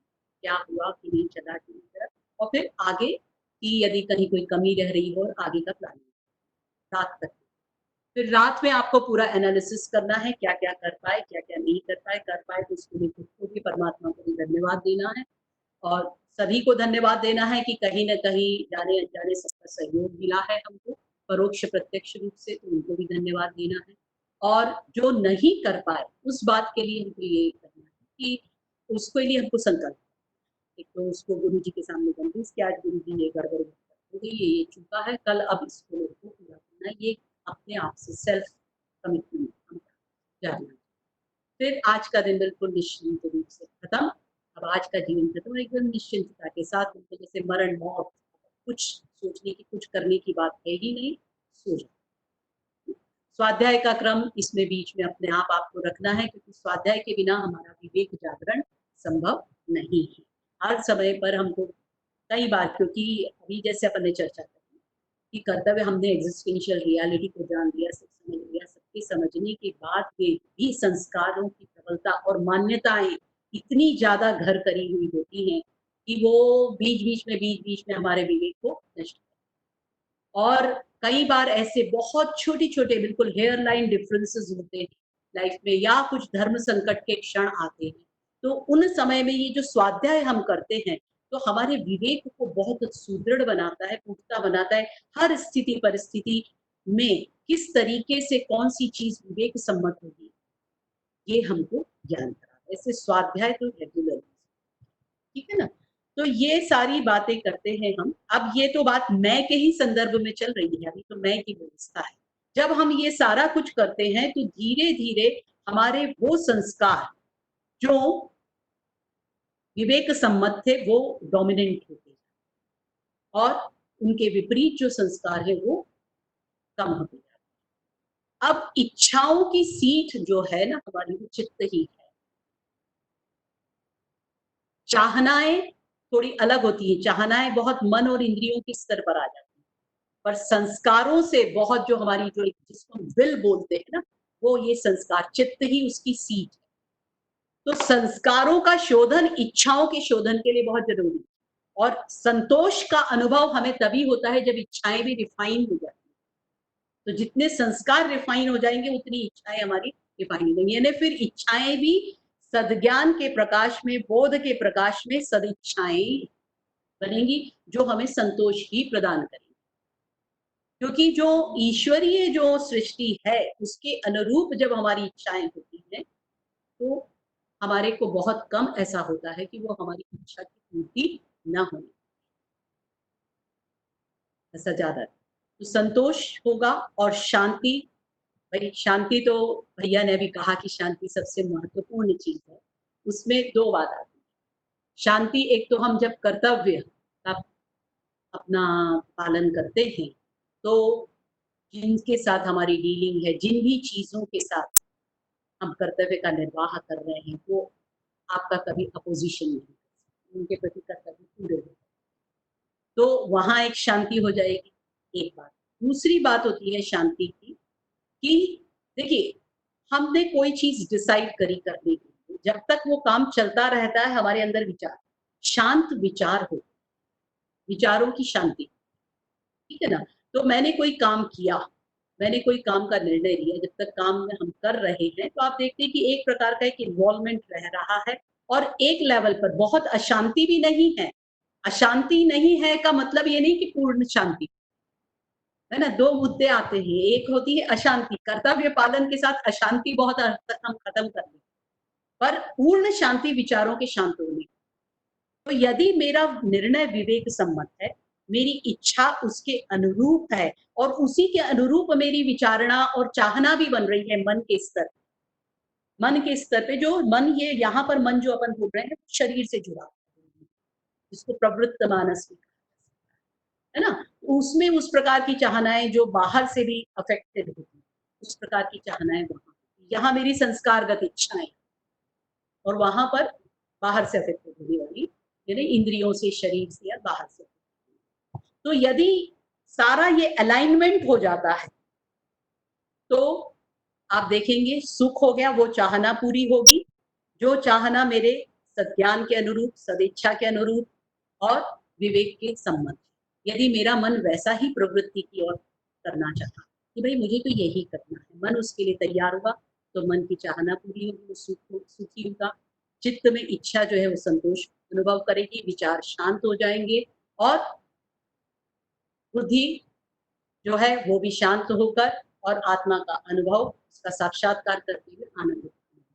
[SPEAKER 1] क्या हुआ कि नहीं चला, कि नहीं चला, और फिर आगे की यदि कहीं कोई कमी रह रही हो, और आगे का प्लानिंग रात तक। फिर रात में आपको पूरा एनालिसिस करना है, क्या क्या कर पाए, क्या क्या नहीं कर पाए तो उसके लिए खुद को भी, परमात्मा को भी धन्यवाद देना है, और सभी को धन्यवाद देना है कि कहीं ना कहीं जाने अनजाने सबका सहयोग मिला है हमको, परोक्ष प्रत्यक्ष रूप से, तो उनको भी धन्यवाद देना है। और जो नहीं कर पाए उस बात के लिए हमको ये करना है कि उसके लिए हमको संकल्प, एक तो उसको गुरु जी के सामने कन्विंस कि आज गुरु जी ये गड़बड़ हो गई, ये चूका है, कल अब इसको मेरे को पूरा करना है, ये अपने आप से सेल्फ कमिटमेंट हम जाना। फिर आज का दिन बिल्कुल निश्चिंत रूप से खत्म। अब आज का जीवन खत्म, एकदम निश्चिंतता के साथ, उनको जैसे मरण मौत, कुछ सोचने की, कुछ करने की बात है ही नहीं, सो जाओ। स्वाध्याय का क्रम इसमें बीच में अपने आप आपको रखना है, क्योंकि स्वाध्याय के बिना हमारा विवेक जागरण संभव नहीं है। हर समय पर हमको कई बार, क्योंकि अभी जैसे अपन ने चर्चा करी कि कर्तव्य, हमने एग्जिस्टेंशियल रियलिटी को जान लिया, सब समझ लिया, सबके समझने के बाद में भी संस्कारों की प्रबलता और मान्यताएं इतनी ज्यादा घर करी हुई होती हैं कि वो बीच बीच में हमारे विवेक को नष्ट करती हैं। और कई बार ऐसे बहुत छोटे-छोटे बिल्कुल हेयर लाइन डिफरेंसेस होते हैं लाइफ में, या कुछ धर्म संकट के क्षण आते हैं। तो उन समय में ये जो स्वाध्याय हम करते हैं, तो हमारे विवेक को बहुत सुदृढ़ बनाता है, पुख्ता बनाता है। हर स्थिति परिस्थिति में किस तरीके से कौन-सी चीज़ विवेक सम्मत होगी, ये हमको ज्ञान कराता है। ऐसे स्वाध्याय तो रेगुलर, ठीक है ना? तो ये सारी बातें करते हैं हम। अब ये तो बात मैं के ही संदर्भ में चल रही है, अभी तो मैं की व्यवस्था है। जब हम ये सारा कुछ करते हैं तो धीरे-धीरे हमारे वो संस्कार जो विवेक सम्मत थे वो डोमिनेंट होते हैं और उनके विपरीत जो संस्कार है वो कम होते जाते हैं। अब इच्छाओं की सीट जो है ना हमारी, वो चित्त ही है। चाहनाएँ थोड़ी अलग होती हैं, चाहनाएँ बहुत मन और इंद्रियों के स्तर पर आ जाती हैं, पर संस्कारों से बहुत जो हमारी जो एक जिसको हम विल बोलते हैं ना, वो ये संस्कार, चित्त ही उसकी सीट है। तो संस्कारों का शोधन इच्छाओं के शोधन के लिए बहुत ज़रूरी है और संतोष का अनुभव हमें तभी होता है जब इच्छाएँ भी रिफाइन हो जाती हैं। तो जितने संस्कार रिफाइन हो जाएँगे उतनी इच्छाएँ हमारी रिफाइन हो जाएँगी। यानी फिर इच्छाएँ भी सद्ज्ञान के प्रकाश में, बोध के प्रकाश में सदिच्छाएँ बनेंगी जो हमें संतोष ही प्रदान करेंगी। क्योंकि जो ईश्वरीय जो सृष्टि है उसके अनुरूप जब हमारी इच्छाएँ होती हैं, तो हमारे को बहुत कम ऐसा होता है कि वो हमारी इच्छा की पूर्ति ना होने, ऐसा ज़्यादा है। तो संतोष होगा और शांति, भई शांति तो भैया ने भी कहा कि शांति सबसे महत्वपूर्ण चीज़ है। उसमें 2 बात आती है। शांति एक तो हम जब कर्तव्य का अपना पालन करते हैं, तो जिनके साथ हमारी डीलिंग है, जिन भी चीज़ों के साथ हम कर्तव्य का निर्वाह कर रहे हैं, वो आपका कभी अपोज़िशन नहीं कर सकते, उनके प्रति कर्तव्य पूरे हो। तो वहाँ एक शांति हो जाएगी, एक बात। दूसरी बात होती है शांति की कि देखिए, हमने कोई चीज़ डिसाइड करी करने के लिए, जब तक वो काम चलता रहता है हमारे अंदर विचार, शांत विचार हो, विचारों की शांति, ठीक है ना? तो मैंने कोई काम किया, मैंने कोई काम का निर्णय लिया, जब तक काम में हम कर रहे हैं, तो आप देखते हैं कि एक प्रकार का एक इन्वॉल्वमेंट रह रहा है और एक लेवल पर बहुत अशांति भी नहीं है। अशांति नहीं है का मतलब ये नहीं कि पूर्ण शांति, है ना? 2 मुद्दे आते हैं, एक होती है अशांति, कर्तव्य पालन के साथ अशांति बहुत हद तक हम खत्म कर दें, पर पूर्ण शांति विचारों के शांत होने। तो यदि मेरा निर्णय विवेक सम्मत है, मेरी इच्छा उसके अनुरूप है और उसी के अनुरूप मेरी विचारणा और चाहना भी बन रही है मन के स्तर पे। मन के स्तर पे जो मन, ये यहाँ पर मन जो अपन बोल रहे हैं, शरीर से जुड़ा हुआ है, जिसको प्रवृत्त मानस भी कहा जाता है ना? उसमें उस प्रकार की चाहनाएँ जो बाहर से भी अफेक्टेड होती हैं, उस प्रकार की चाहनाएँ वहाँ होती हैं। यहाँ मेरी संस्कारगत इच्छाएँ और वहाँ पर बाहर से अफेक्टेड होने वाली, यानी इंद्रियों से, शरीर से या बाहर से। तो यदि सारा ये अलाइनमेंट हो जाता है, तो आप देखेंगे सुख हो गया, वो चाहना पूरी होगी, जो चाहना मेरे सद्ज्ञान के अनुरूप, सदिच्छा के अनुरूप और विवेक के सम्मत। यदि मेरा मन वैसा ही प्रवृत्ति की ओर करना चाहा कि भई मुझे तो यही करना है, मन उसके लिए तैयार होगा, तो मन की चाहना पूरी होगी, वो सुखी होगा। चित्त में इच्छा जो है वो संतोष अनुभव करेगी, विचार शांत हो जाएँगे और बुद्धि जो है वो भी शांत होकर और आत्मा का अनुभव, उसका साक्षात्कार करते हुए आनंद उठाएँगे।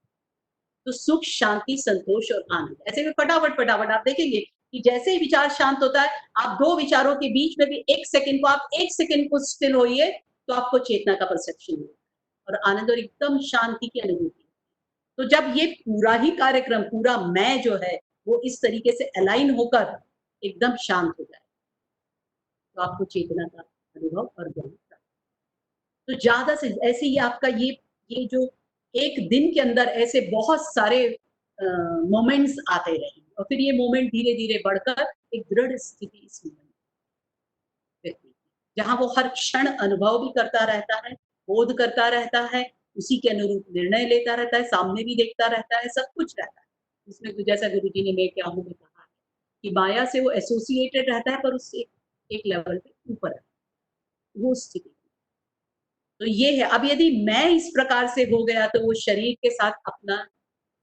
[SPEAKER 1] तो सुख, शांति, संतोष और आनंद, ऐसे में फटाफट आप देखेंगे कि जैसे ही विचार शांत होता है, आप 2 विचारों के बीच में भी 1 सेकंड को स्टिल होइए, तो आपको चेतना का परसेप्शन होगा और आनंद और एकदम शांति की अनुभूति। तो जब ये पूरा ही कार्यक्रम, पूरा मैं जो है, वो इस तरीके से अलाइन होकर एकदम शांत हो जाए, तो आपको चेतना का अनुभव और ज्ञान प्राप्त। तो ज़्यादा से ऐसे ही आपका ये जो एक दिन के अंदर ऐसे बहुत सारे मोमेंट्स आते रहेंगे और फिर ये मोमेंट धीरे-धीरे बढ़कर एक दृढ़ स्थिति इसमें बनेगी व्यक्ति की, जहाँ वो हर क्षण अनुभव भी करता रहता है, बोध करता रहता है, उसी के अनुरूप निर्णय लेता रहता है, सामने भी देखता रहता है, सब कुछ रहता है। इसमें तो जैसा गुरुजी ने मैं क्या हूँ में कहा है कि माया से वो एसोसिएटेड रहता है पर उससे एक लेवल पे ऊपर है। वो स्थिति। तो ये है, अब यदि मैं इस प्रकार से हो गया तो वो शरीर के साथ अपना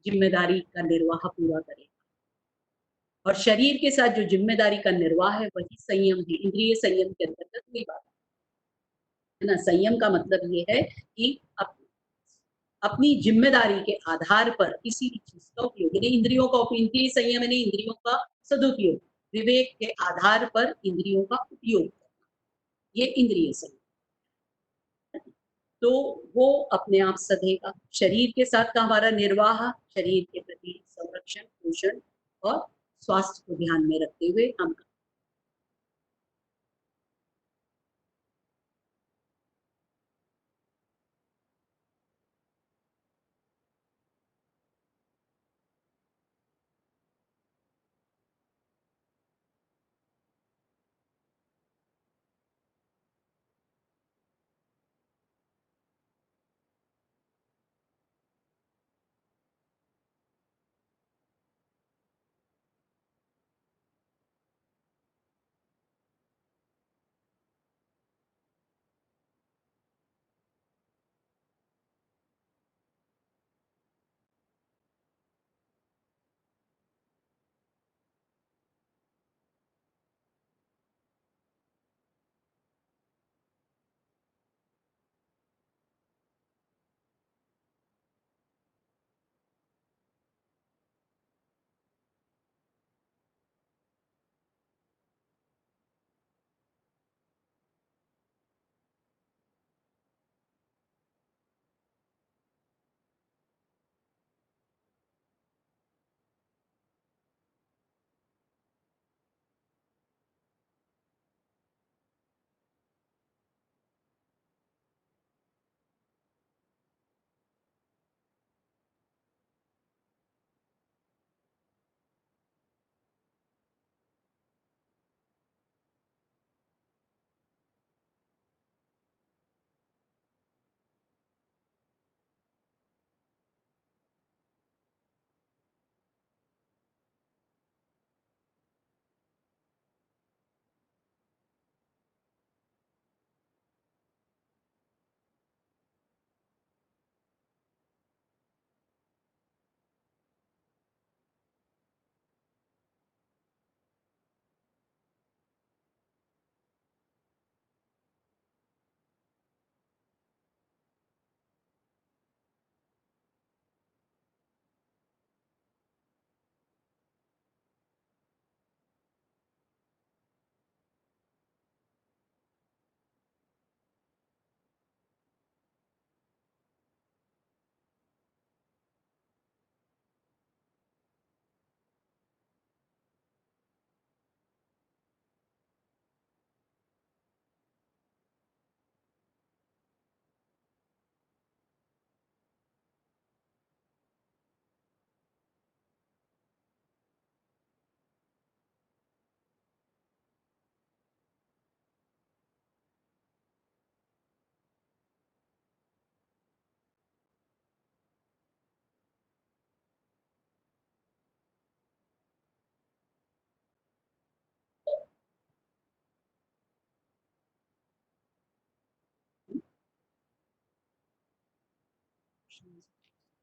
[SPEAKER 1] जिम्मेदारी का निर्वाह पूरा करे, और शरीर के साथ जो जिम्मेदारी का निर्वाह है वही संयम है। इंद्रिय संयम के अंतर्गत वही बात है ना। संयम का मतलब ये है कि अपनी जिम्मेदारी के आधार पर किसी भी चीज का उपयोग, यानी इंद्रियों का इंद्रिय संयम यानी इंद्रियों का सदुपयोग, विवेक के आधार पर इंद्रियों का उपयोग करना, ये इंद्रिय संयम। तो वो अपने आप सधेगा। शरीर के साथ का हमारा निर्वाह, शरीर के प्रति संरक्षण, पोषण और स्वास्थ्य को ध्यान में रखते हुए हम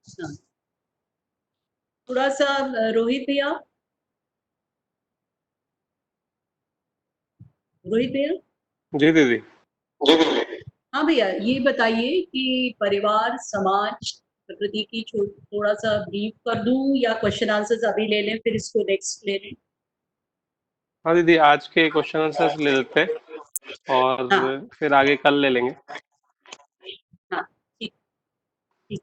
[SPEAKER 1] हाँ। थोड़ा सा रोहित भैया, रोहित भैया।
[SPEAKER 2] जी दीदी।
[SPEAKER 1] हाँ भैया, ये बताइए कि परिवार, समाज, प्रकृति की थोड़ा सा ब्रीफ कर दूं या क्वेश्चन आंसर्स अभी ले लें फिर इसको नेक्स्ट ले लें?
[SPEAKER 2] हाँ दीदी, आज के क्वेश्चन आंसर्स ले लेते हैं और
[SPEAKER 1] हाँ
[SPEAKER 2] फिर आगे कल ले लेंगे।
[SPEAKER 1] हाँ, ठीक ठीक।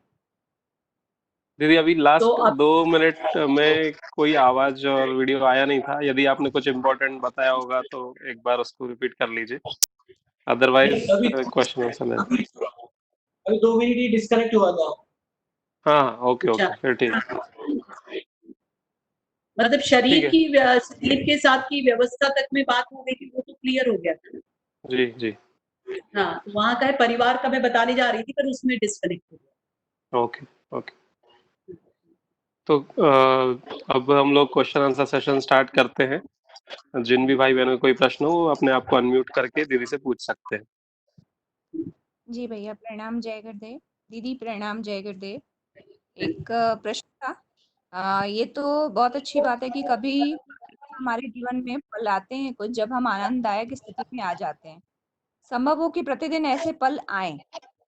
[SPEAKER 2] दीदी अभी
[SPEAKER 1] तो
[SPEAKER 2] लास्ट
[SPEAKER 1] अब
[SPEAKER 2] 2 मिनट में कोई आवाज और वीडियो आया नहीं था। यदि आपने कुछ इम्पोर्टेंट बताया होगा तो एक बार उसको रिपीट कर लीजिए, अदरवाइज
[SPEAKER 4] अभी
[SPEAKER 2] क्वेश्चन आंसर ले।
[SPEAKER 4] अभी अभी 2 मिनट ही डिस्कनेक्ट हुआ था।
[SPEAKER 2] हाँ हाँ, ओके
[SPEAKER 1] अच्छा,
[SPEAKER 2] ओके, फिर ठीक है।
[SPEAKER 1] मतलब
[SPEAKER 2] ठीक
[SPEAKER 1] शरीर
[SPEAKER 2] है।
[SPEAKER 1] की शरीर के साथ की व्यवस्था तक में बात हो गई थी, वो तो क्लियर हो गया था ना।
[SPEAKER 2] जी जी।
[SPEAKER 1] हाँ, तो वहां का है परिवार का मैं बताने जा रही थी पर उसमें डिस्कनेक्ट हो गया।
[SPEAKER 2] Okay okay. तो अब हम लोग क्वेश्चन आंसर सेशन स्टार्ट करते हैं। जिन भी भाई बहनों को कोई प्रश्न हो वो अपने आप को अनम्यूट करके दीदी से पूछ सकते हैं।
[SPEAKER 5] जी भैया प्रणाम, जय गुरुदेव। दीदी प्रणाम, जय गुरुदेव। एक प्रश्न था। ये तो बहुत अच्छी बात है कि कभी हमारे जीवन में पल आते हैं कुछ, जब हम आनंददायक स्थिति में आ जाते हैं। संभव हो कि प्रतिदिन ऐसे पल आए,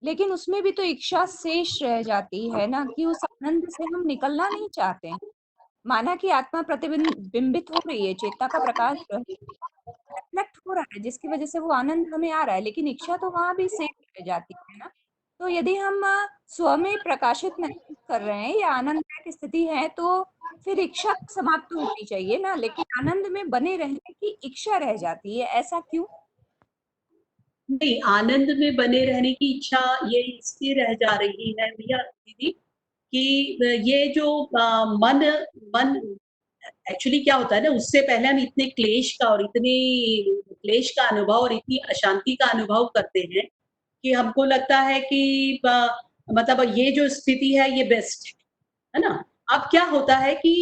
[SPEAKER 5] लेकिन उसमें भी तो इच्छा शेष रह जाती है ना, कि उस आनंद से हम निकलना नहीं चाहते हैं। माना कि आत्मा प्रतिबिंबित हो रही है, चेतना का प्रकाश रिफ्लेक्ट हो रहा है, जिसकी वजह से वो आनंद हमें आ रहा है, लेकिन इच्छा तो वहां भी सेम रह जाती है ना। तो यदि हम स्व में प्रकाशित महसूस कर रहे हैं या आनंददायक स्थिति है, तो फिर इच्छा समाप्त होनी चाहिए ना, लेकिन आनंद में बने रहने की इच्छा रह जाती है, ऐसा क्यों?
[SPEAKER 1] नहीं, आनंद में बने रहने की इच्छा ये इसलिए रह जा रही है भैया दीदी कि ये जो मन मन एक्चुअली क्या होता है ना, उससे पहले हम इतने क्लेश का और इतने क्लेश का अनुभव और इतनी अशांति का अनुभव करते हैं कि हमको लगता है कि मतलब ये जो स्थिति है ये बेस्ट है ना। अब क्या होता है कि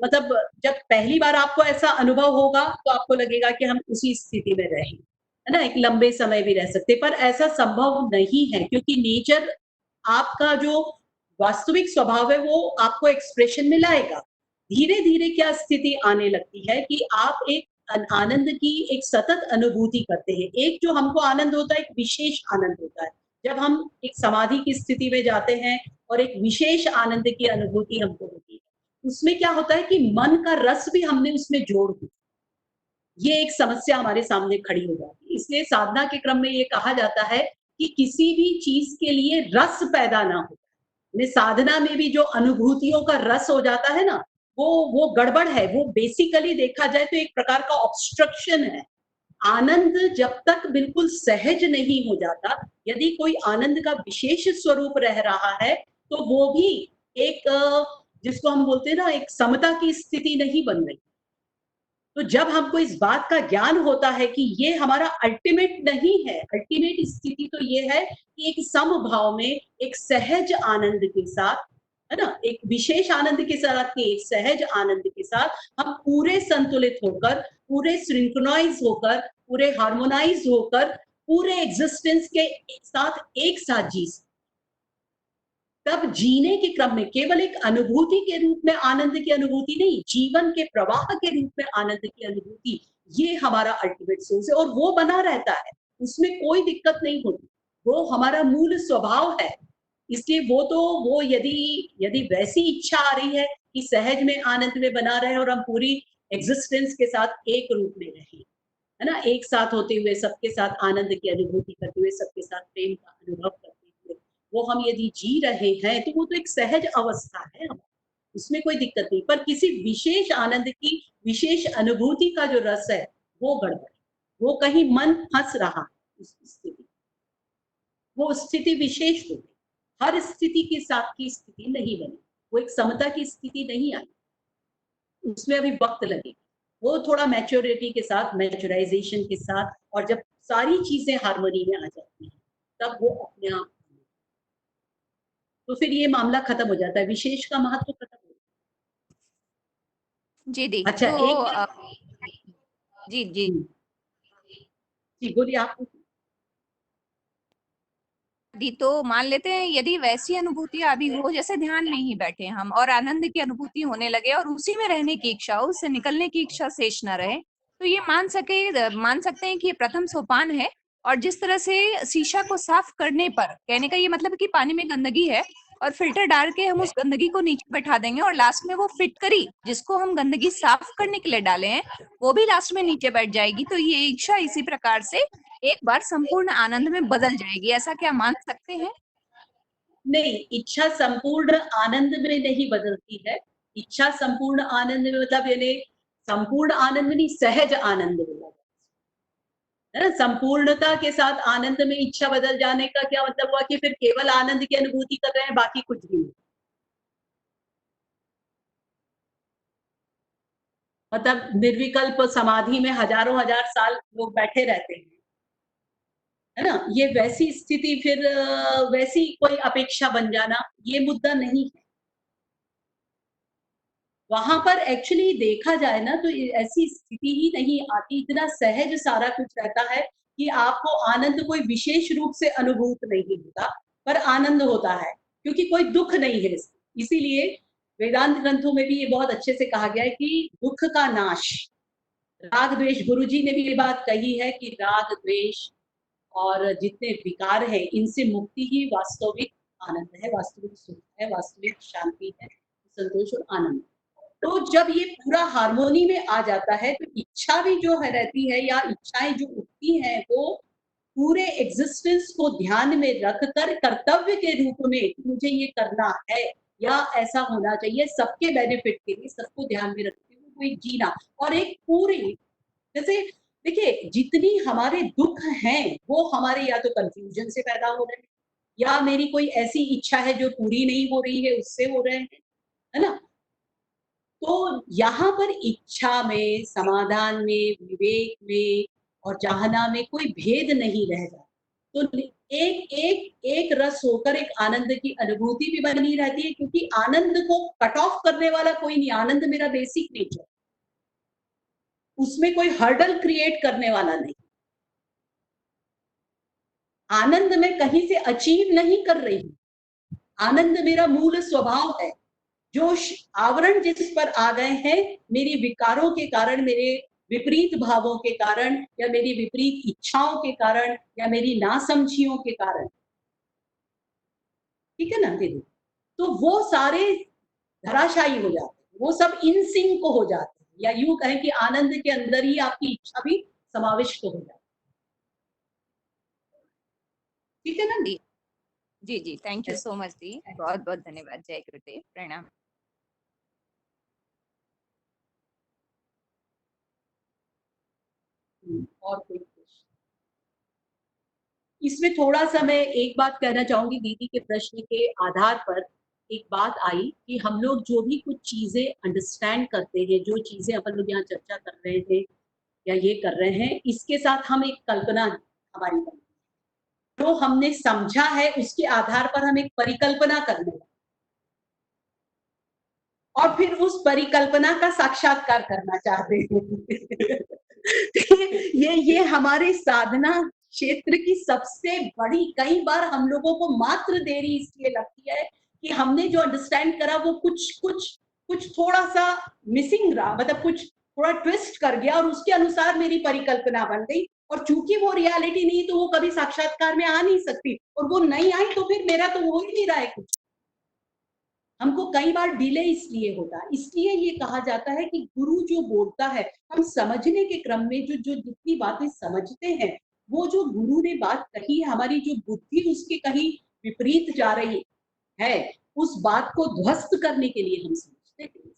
[SPEAKER 1] मतलब जब पहली बार आपको ऐसा अनुभव होगा तो आपको लगेगा कि हम उसी स्थिति में रहें, है ना, एक लंबे समय भी रह सकते, पर ऐसा संभव नहीं है क्योंकि नेचर आपका जो वास्तविक स्वभाव है वो आपको एक्सप्रेशन में लाएगा। धीरे-धीरे क्या स्थिति आने लगती है कि आप एक आनंद की एक सतत अनुभूति करते हैं। एक जो हमको आनंद होता है, एक विशेष आनंद होता है। जब हम एक समाधि की स्थिति में जाते हैं और एक विशेष आनंद की अनुभूति हमको होती है। उसमें क्या होता है कि मन का रस भी हमने उसमें जोड़ दिया। ये एक समस्या हमारे सामने खड़ी हो जाती है। इसलिए साधना के क्रम में ये कहा जाता है कि किसी भी चीज़ के लिए रस पैदा ना हो। यानी साधना में भी जो अनुभूतियों का रस हो जाता है ना, वो गड़बड़ है। वो बेसिकली देखा जाए तो एक प्रकार का ऑब्स्ट्रक्शन है। आनंद जब तक बिल्कुल सहज नहीं हो जाता, यदि कोई आनंद का विशेष स्वरूप रह रहा है, तो वो भी एक जिसको हम बोलते हैं ना, एक समता की स्थिति नहीं बन रही। तो जब हमको इस बात का ज्ञान होता है कि ये हमारा अल्टीमेट नहीं है, अल्टीमेट स्थिति तो ये है कि एक समभाव में एक सहज आनंद के साथ, है ना, एक विशेष आनंद के साथ के एक सहज आनंद के साथ हम पूरे संतुलित होकर, पूरे सिंक्रोनाइज होकर, पूरे हार्मोनाइज होकर, पूरे एग्जिस्टेंस के साथ एक साथ जी सकते। तब जीने के क्रम में केवल एक अनुभूति के रूप में आनंद की अनुभूति नहीं, जीवन के प्रवाह के रूप में आनंद की अनुभूति, ये हमारा अल्टीमेट सोर्स है और वो बना रहता है। उसमें कोई दिक्कत नहीं होती। वो हमारा मूल स्वभाव है। इसलिए वो यदि यदि वैसी इच्छा आ रही है कि सहज में आनंद में बना रहे और हम पूरी एग्जिस्टेंस के साथ एक रूप में रहें, है ना, एक साथ होते हुए, सबके साथ आनंद की अनुभूति करते हुए, सबके साथ प्रेम का अनुभव करते हुए, वो हम यदि जी रहे हैं, तो वो तो एक सहज अवस्था है हमारी, उसमें कोई दिक्कत नहीं। पर किसी विशेष आनंद की विशेष अनुभूति का जो रस है, वो गड़बड़ है। वो कहीं मन फँस रहा है उस स्थिति, वो स्थिति विशेष हो गई। हर स्थिति के साथ की स्थिति नहीं बनी, वो एक समता की स्थिति नहीं आई। उसमें अभी वक़्त लगेगा। वो थोड़ा मैच्योरिटी के साथ, मैच्योराइज़ेशन के साथ और जब सारी चीज़ें हार्मनी में आ जाती हैं, तब वो अपने आप, तो फिर ये मामला खत्म हो जाता है, विशेष का महत्व खत्म हो जाता
[SPEAKER 5] जी दी,
[SPEAKER 1] है। अच्छा,
[SPEAKER 5] तो
[SPEAKER 1] एक
[SPEAKER 5] जी जी
[SPEAKER 1] जी, बोलिए आप।
[SPEAKER 5] दी, तो मान लेते हैं यदि वैसी अनुभूतियां अभी हो, जैसे ध्यान में ही बैठे हम और आनंद की अनुभूति होने लगे और उसी में रहने की इच्छा हो, उससे निकलने की इच्छा शेष न रहे, तो ये मान सकते हैं कि ये प्रथम सोपान है। और जिस तरह से शीशा को साफ करने पर, कहने का ये मतलब कि पानी में गंदगी है और फिल्टर डाल के हम उस गंदगी को नीचे बैठा देंगे और लास्ट में वो फिटकरी जिसको हम गंदगी साफ करने के लिए डाले हैं, वो भी लास्ट में नीचे बैठ जाएगी। तो ये इच्छा इसी प्रकार से एक बार संपूर्ण आनंद में बदल जाएगी, ऐसा क्या मान सकते हैं?
[SPEAKER 1] नहीं, इच्छा संपूर्ण आनंद में नहीं बदलती है। इच्छा संपूर्ण आनंद में मतलब यानी संपूर्ण आनंद नहीं, सहज आनंद बोला जाता है ना। संपूर्णता के साथ आनंद में इच्छा बदल जाने का क्या मतलब हुआ कि फिर केवल आनंद की अनुभूति कर रहे हैं, बाकी कुछ भी नहीं। मतलब निर्विकल्प समाधि में हजारों हजार साल लोग बैठे रहते हैं, है ना। ये वैसी स्थिति फिर वैसी कोई अपेक्षा बन जाना, ये मुद्दा नहीं है। वहां पर एक्चुअली देखा जाए ना तो ऐसी स्थिति ही नहीं आती, इतना सहज सारा कुछ रहता है कि आपको आनंद कोई विशेष रूप से अनुभूत नहीं होता, पर आनंद होता है, क्योंकि कोई दुख नहीं है। इसीलिए वेदांत ग्रंथों में भी ये बहुत अच्छे से कहा गया है कि दुख का नाश, राग द्वेष, गुरुजी ने भी ये बात कही है कि राग द्वेष और जितने विकार हैं, इनसे मुक्ति ही वास्तविक आनंद है, वास्तविक सुख है, वास्तविक शांति है, संतोष और आनंद। तो जब ये पूरा हार्मोनी में आ जाता है तो इच्छा भी जो है रहती है, या इच्छाएं जो उठती हैं, वो पूरे एग्जिस्टेंस को ध्यान में रखकर कर्तव्य के रूप में मुझे ये करना है या ऐसा होना चाहिए, सबके बेनिफिट के लिए, सबको ध्यान में रखते हुए वो एक जीना। और एक पूरी, जैसे देखिए, जितनी हमारे दुख हैं वो हमारे या तो कंफ्यूजन से पैदा हो रहे हैं, या मेरी कोई ऐसी इच्छा है जो पूरी नहीं हो रही है, उससे हो रहे हैं, है ना। तो यहाँ पर इच्छा में, समाधान में, विवेक में और चाहना में कोई भेद नहीं रह जाता। तो एक एक एक रस होकर एक आनंद की अनुभूति भी बनी रहती है, क्योंकि आनंद को कट ऑफ करने वाला कोई नहीं। आनंद मेरा बेसिक नेचर, उसमें कोई हर्डल क्रिएट करने वाला नहीं। आनंद मैं कहीं से अचीव नहीं कर रही हूं, आनंद मेरा मूल स्वभाव है। जो आवरण जिस पर आ गए हैं मेरी विकारों के कारण, मेरे विपरीत भावों के कारण, या मेरी विपरीत इच्छाओं के कारण, या मेरी नासमझियों के कारण, ठीक है ना दीदी, तो वो सारे धराशायी हो जाते हैं, वो सब इन सिंक हो जाते हैं, या यूं कहें कि आनंद के अंदर ही आपकी इच्छा भी समाविष्ट हो जाती है। ठीक है ना दी?
[SPEAKER 5] जी जी, थैंक यू सो मच दी, बहुत बहुत धन्यवाद। जय गुरुदेव, प्रणाम।
[SPEAKER 1] और कोई प्रश्न? इसमें थोड़ा सा मैं एक बात कहना चाहूंगी, दीदी के प्रश्न के आधार पर एक बात आई कि हम लोग जो भी कुछ चीजें अंडरस्टैंड करते हैं, जो चीजें अपन लोग यहाँ चर्चा कर रहे हैं या ये कर रहे हैं, इसके साथ हम एक कल्पना हमारी बनती है, जो हमने समझा है उसके आधार पर हम एक परिकल्पना करने लगते, और फिर उस परिकल्पना का साक्षात्कार करना चाहते हैं। ये हमारे साधना क्षेत्र की सबसे बड़ी, कई बार हम लोगों को मात्र देरी इसलिए लगती है कि हमने जो अंडरस्टैंड करा वो कुछ थोड़ा सा मिसिंग रहा, मतलब कुछ थोड़ा ट्विस्ट कर गया, और उसके अनुसार मेरी परिकल्पना बन गई, और चूंकि वो रियलिटी नहीं तो वो कभी साक्षात्कार में आ नहीं सकती, और वो नहीं आई तो फिर मेरा तो हो ही नहीं रहा है कुछ। हमको कई बार डिले इसलिए होता है, इसलिए ये कहा जाता है कि गुरु जो बोलता है, हम समझने के क्रम में जो जो जितनी बातें समझते हैं, वो जो गुरु ने बात कही है, हमारी जो बुद्धि उसके कहीं विपरीत जा रही है, उस बात को ध्वस्त करने के लिए हम समझते हैं।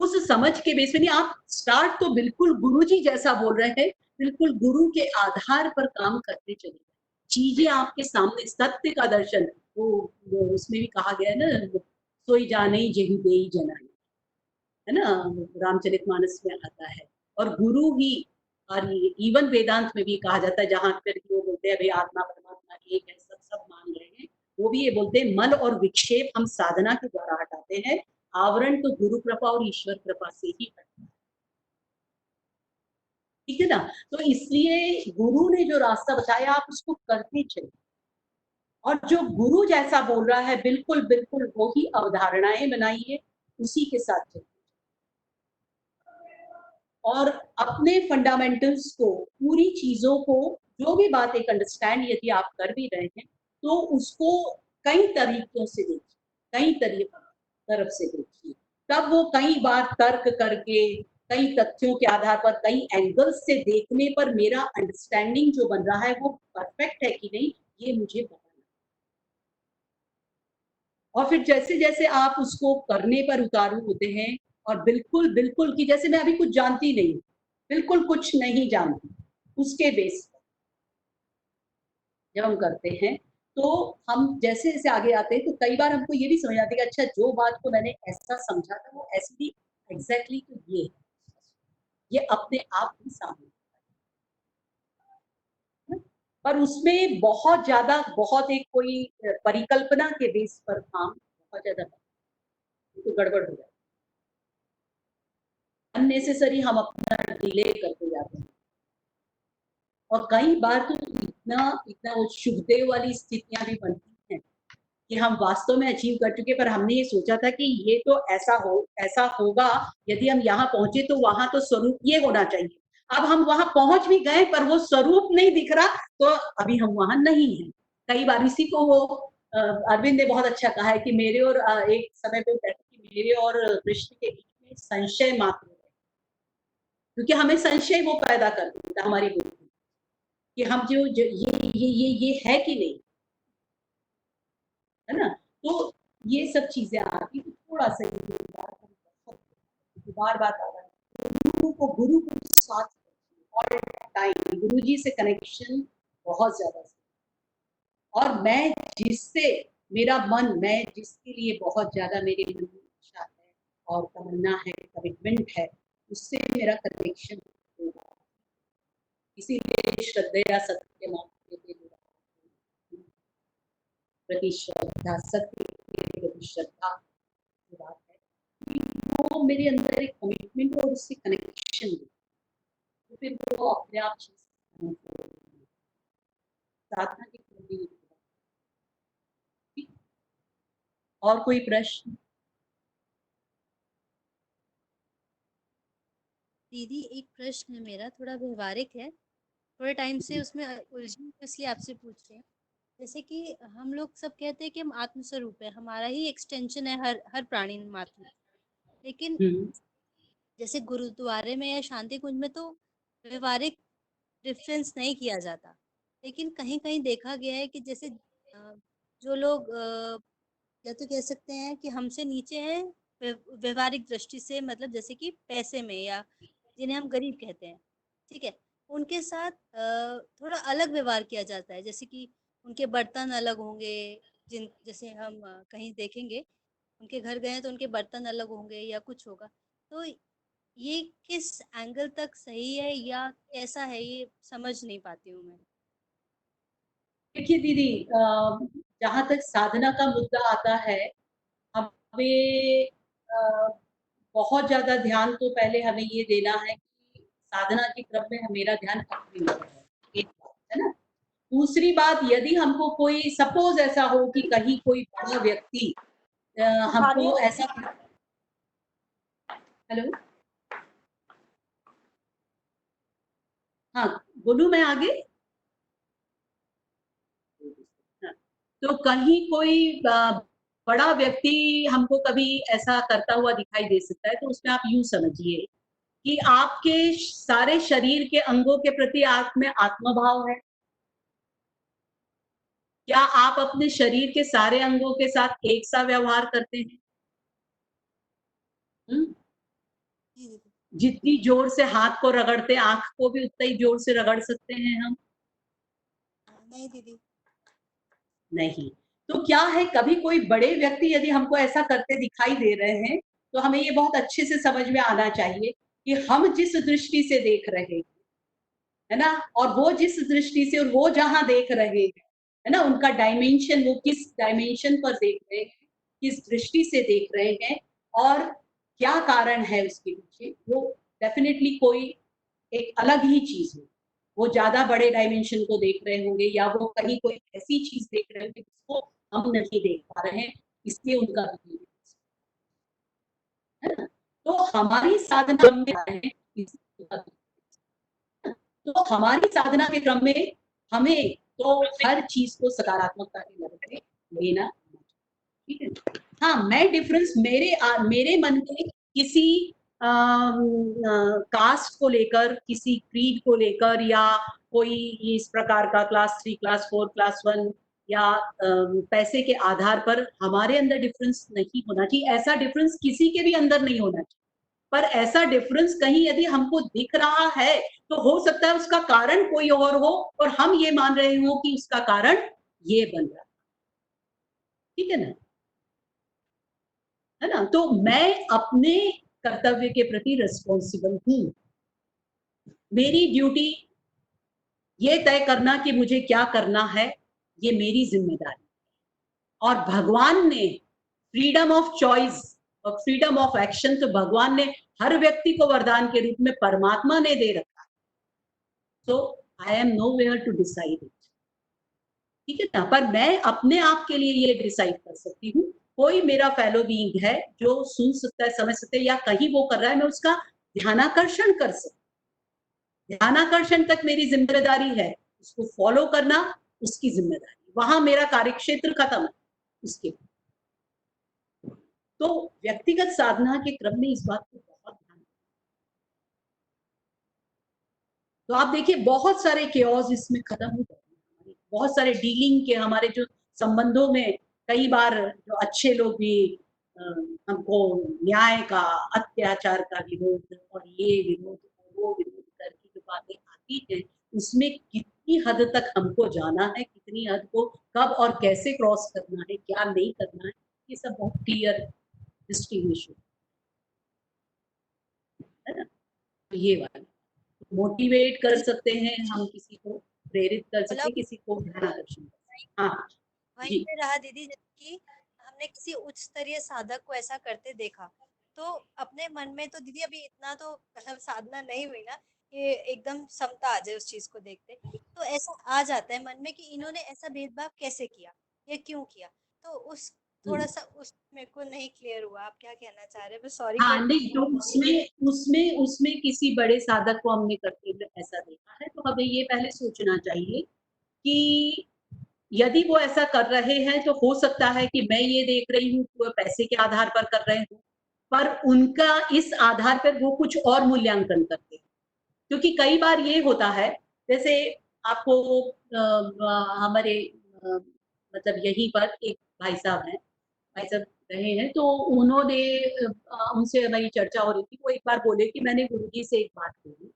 [SPEAKER 1] उस समझ के बेस में नहीं, आप स्टार्ट तो बिल्कुल गुरु जी जैसा बोल रहे हैं, बिल्कुल गुरु के आधार पर काम करते चले, चीजें आपके सामने, सत्य का दर्शन, वो उसमें भी कहा गया है ना, सोई जाने जेहि देई जनाई, है ना, रामचरितमानस में आता है। और गुरु ही, और इवन वेदांत में भी कहा जाता है, जहां पर वो बोलते हैं भाई आत्मा परमात्मा एक है, सब सब मान रहे हैं, वो भी ये बोलते हैं मल और विक्षेप हम साधना के द्वारा हटाते हैं, आवरण तो गुरु कृपा और ईश्वर कृपा से ही हटता है। ठीक है ना। तो इसलिए गुरु ने जो रास्ता बताया आप उसको करते चलिए, और जो गुरु जैसा बोल रहा है बिल्कुल बिल्कुल वही अवधारणाएं बनाइए, उसी के साथ चलिए, और अपने फंडामेंटल्स को, पूरी चीजों को, जो भी बात एक अंडरस्टैंड यदि आप कर भी रहे हैं तो उसको कई तरीकों से देखिए, कई तरफ से देखिए, तब वो कई बार तर्क करके, कई तथ्यों के आधार पर, कई एंगल्स से देखने पर मेरा अंडरस्टैंडिंग जो बन रहा है वो परफेक्ट है कि नहीं, ये मुझे बताना। और फिर जैसे जैसे आप उसको करने पर उतारू होते हैं, और बिल्कुल बिल्कुल कि जैसे मैं अभी कुछ जानती नहीं, बिल्कुल कुछ नहीं जानती, उसके बेस पर जब हम करते हैं, तो हम जैसे जैसे आगे आते हैं तो कई बार हमको ये भी समझ आती है कि अच्छा, जो बात को मैंने ऐसा समझा था वो ऐसी थी, एग्जैक्टली तो ये अपने आप ही सामने है। पर उसमें बहुत ज्यादा, बहुत एक कोई परिकल्पना के बेस पर काम बहुत ज्यादा तो गड़बड़ हो जाती है, अननेसेसरी हम अपना डिले करते जाते हैं। और कई बार तो इतना इतना वो शुभदेव वाली स्थितियां भी बनती हैं कि हम वास्तव में अचीव कर चुके, पर हमने ये सोचा था कि ये तो ऐसा होगा, यदि हम यहाँ पहुंचे तो वहां तो स्वरूप ये होना चाहिए। अब हम वहां पहुंच भी गए पर वो स्वरूप नहीं दिख रहा, तो अभी हम वहां नहीं हैं। कई बार इसी को वो अरविंद ने बहुत अच्छा कहा है कि मेरे और एक समय पे कहते कि मेरे और कृष्ण के बीच में संशय मात्र है, क्योंकि हमें संशय वो पैदा कर देता हमारी बुद्धि कि हम जो ये है कि नहीं, है ना। तो ये सब चीजें आती, तो थोड़ा सा बार बार आ रहा है गुरु को साथ ऑल टाइम गुरु जी से कनेक्शन बहुत ज्यादा, और मैं जिससे मेरा मन, मैं जिसके लिए बहुत ज्यादा मेरे मन में इच्छा है और तमन्ना है, कमिटमेंट है, उससे मेरा कनेक्शन होगा। इसीलिए श्रद्धया सत्य प्रति श्रद्धा, सत्य के प्रति श्रद्धा की बात है, वो मेरे अंदर एक कमिटमेंट और उससे कनेक्शन, तो फिर वो अपने आप चीज साधना की पूरी। और कोई प्रश्न?
[SPEAKER 6] दीदी एक प्रश्न है मेरा, थोड़ा व्यवहारिक है, थोड़े टाइम से उसमें उलझी हूँ, इसलिए आपसे पूछ रहे हैं। जैसे कि हम लोग सब कहते हैं कि हम आत्मस्वरूप है, हमारा ही एक्सटेंशन है हर प्राणी मात्र में। लेकिन जैसे गुरुद्वारे में या शांति कुंज में तो व्यवहारिक डिफरेंस नहीं किया जाता, लेकिन कहीं कहीं देखा गया है कि जैसे जो लोग या तो कह सकते हैं कि हमसे नीचे हैं व्यवहारिक दृष्टि से, मतलब जैसे कि पैसे में, या जिन्हें हम गरीब कहते हैं, ठीक है, उनके साथ थोड़ा अलग व्यवहार किया जाता है। जैसे कि उनके बर्तन अलग होंगे, जैसे हम कहीं देखेंगे उनके घर गए तो उनके बर्तन अलग होंगे या कुछ होगा। तो ये किस एंगल तक सही है या कैसा है, ये समझ नहीं पाती हूँ मैं।
[SPEAKER 1] देखिए दीदी, जहाँ तक साधना का मुद्दा आता है, हमें बहुत ज्यादा ध्यान तो पहले हमें ये देना है कि साधना के क्रम में मेरा ध्यान अपने ऊपर है, एक बात है ना। दूसरी बात, यदि हमको कोई सपोज ऐसा हो कि कहीं कोई बड़ा व्यक्ति हमको ऐसा, हेलो, हाँ बोलूं मैं आगे? हाँ, तो कहीं कोई बड़ा व्यक्ति हमको कभी ऐसा करता हुआ दिखाई दे सकता है, तो उसमें आप यूं समझिए कि आपके सारे शरीर के अंगों के प्रति आप में आत्मभाव है। क्या आप अपने शरीर के सारे अंगों के साथ एक सा व्यवहार करते हैं? जितनी जोर से हाथ को रगड़ते, आंख को भी उतना ही जोर से रगड़ सकते हैं हम?
[SPEAKER 6] नहीं दीदी।
[SPEAKER 1] नहीं। तो क्या है, कभी कोई बड़े व्यक्ति यदि हमको ऐसा करते दिखाई दे रहे हैं, तो हमें ये बहुत अच्छे से समझ में आना चाहिए कि हम जिस दृष्टि से देख रहे हैं, है ना, और वो जिस दृष्टि से, और वो जहां देख रहे हैं, है ना, उनका डायमेंशन, वो किस डायमेंशन पर देख रहे हैं, किस दृष्टि से देख रहे हैं, और क्या कारण है उसके पीछे, वो डेफिनेटली कोई एक अलग ही चीज है। वो ज्यादा बड़े डायमेंशन को देख रहे होंगे, या वो कहीं कोई ऐसी चीज देख रहे होंगे जिसको हम नहीं देख पा रहे हैं, इसलिए उनका है ना। तो हमारी साधना में है, तो हमारी साधना के क्रम में हमें तो हर चीज को सकारात्मकता के नजर से लेना, ठीक है। हाँ, मैं डिफरेंस मेरे मन में किसी कास्ट को लेकर, किसी क्रीड को लेकर, या कोई इस प्रकार का क्लास 3, क्लास 4, क्लास 1, या पैसे के आधार पर हमारे अंदर डिफरेंस नहीं होना चाहिए। ऐसा डिफरेंस किसी के भी अंदर नहीं होना चाहिए, पर ऐसा डिफरेंस कहीं यदि हमको दिख रहा है, तो हो सकता है उसका कारण कोई और हो, और हम ये मान रहे हो कि उसका कारण ये बन रहा है, ठीक है ना, है ना। तो मैं अपने कर्तव्य के प्रति रिस्पॉन्सिबल हूं। मेरी ड्यूटी ये तय करना कि मुझे क्या करना है, ये मेरी जिम्मेदारी, और भगवान ने फ्रीडम ऑफ चॉइस और फ्रीडम ऑफ एक्शन, तो भगवान ने हर व्यक्ति को वरदान के रूप में, परमात्मा ने दे रखा है। तो I am nowhere to decide it, ठीक है ना। पर मैं अपने आप के लिए ये डिसाइड कर सकती हूँ। कोई मेरा फेलो बीइंग है जो सुन सकता है, समझ सकता है, या कहीं वो कर रहा है, मैं उसका ध्यानाकर्षण कर सकती। ध्यानाकर्षण तक मेरी जिम्मेदारी है, उसको फॉलो करना उसकी जिम्मेदारी, वहां मेरा कार्यक्षेत्र खत्म है उसके। तो व्यक्तिगत साधना के क्रम में इस बात को बहुत ध्यान, तो आप देखिए बहुत सारे केओस इसमें खत्म हो जाते हैं, बहुत सारे डीलिंग के हमारे जो संबंधों में कई बार जो अच्छे लोग भी हमको न्याय का, अत्याचार का विरोध और ये विरोध और वो विरोध करके जो बातें आती है, उसमें कितनी हद तक हमको जाना है, कितनी हद को कब और कैसे क्रॉस करना है, क्या नहीं करना है, ये सब बहुत क्लियर डिस्टिंग्विश है ना। तो ये वाला मोटिवेट कर सकते हैं हम, किसी को प्रेरित कर सकते हैं, किसी को ध्यानाकर्षण। हाँ
[SPEAKER 6] वहीं
[SPEAKER 1] जी,
[SPEAKER 6] पे रहा दीदी, जैसे कि हमने किसी उच्च स्तरीय साधक को ऐसा करते देखा, तो अपने मन में तो दीदी अभी इतना तो मतलब साधना नहीं हुई ना कि एकदम समता आ जाए उस चीज को देखते, तो ऐसा आ जाता है मन में कि इन्होंने ऐसा भेदभाव कैसे किया, ये क्यों किया। तो उस थोड़ा सा उस मेरे को नहीं क्लियर हुआ, आप क्या कहना चाह रहे हैं, मैं सॉरी
[SPEAKER 1] हाँ
[SPEAKER 6] बट
[SPEAKER 1] नहीं, तो उसमें उसमें उसमें किसी बड़े साधक को हमने करते हुए ऐसा देखा है, तो हमें ये पहले सोचना चाहिए कि यदि वो ऐसा कर रहे हैं तो हो सकता है कि मैं ये देख रही हूँ वो पैसे के आधार पर कर रहे हूँ, पर उनका इस आधार पर वो कुछ और मूल्यांकन करते हैं। क्योंकि कई बार ये होता है, जैसे आपको हमारे मतलब यहीं पर एक भाई साहब हैं, भाई साहब रहे हैं, तो उन्होंने उनसे हमारी चर्चा हो रही थी, वो एक बार बोले कि मैंने गुरुजी से एक बात बोली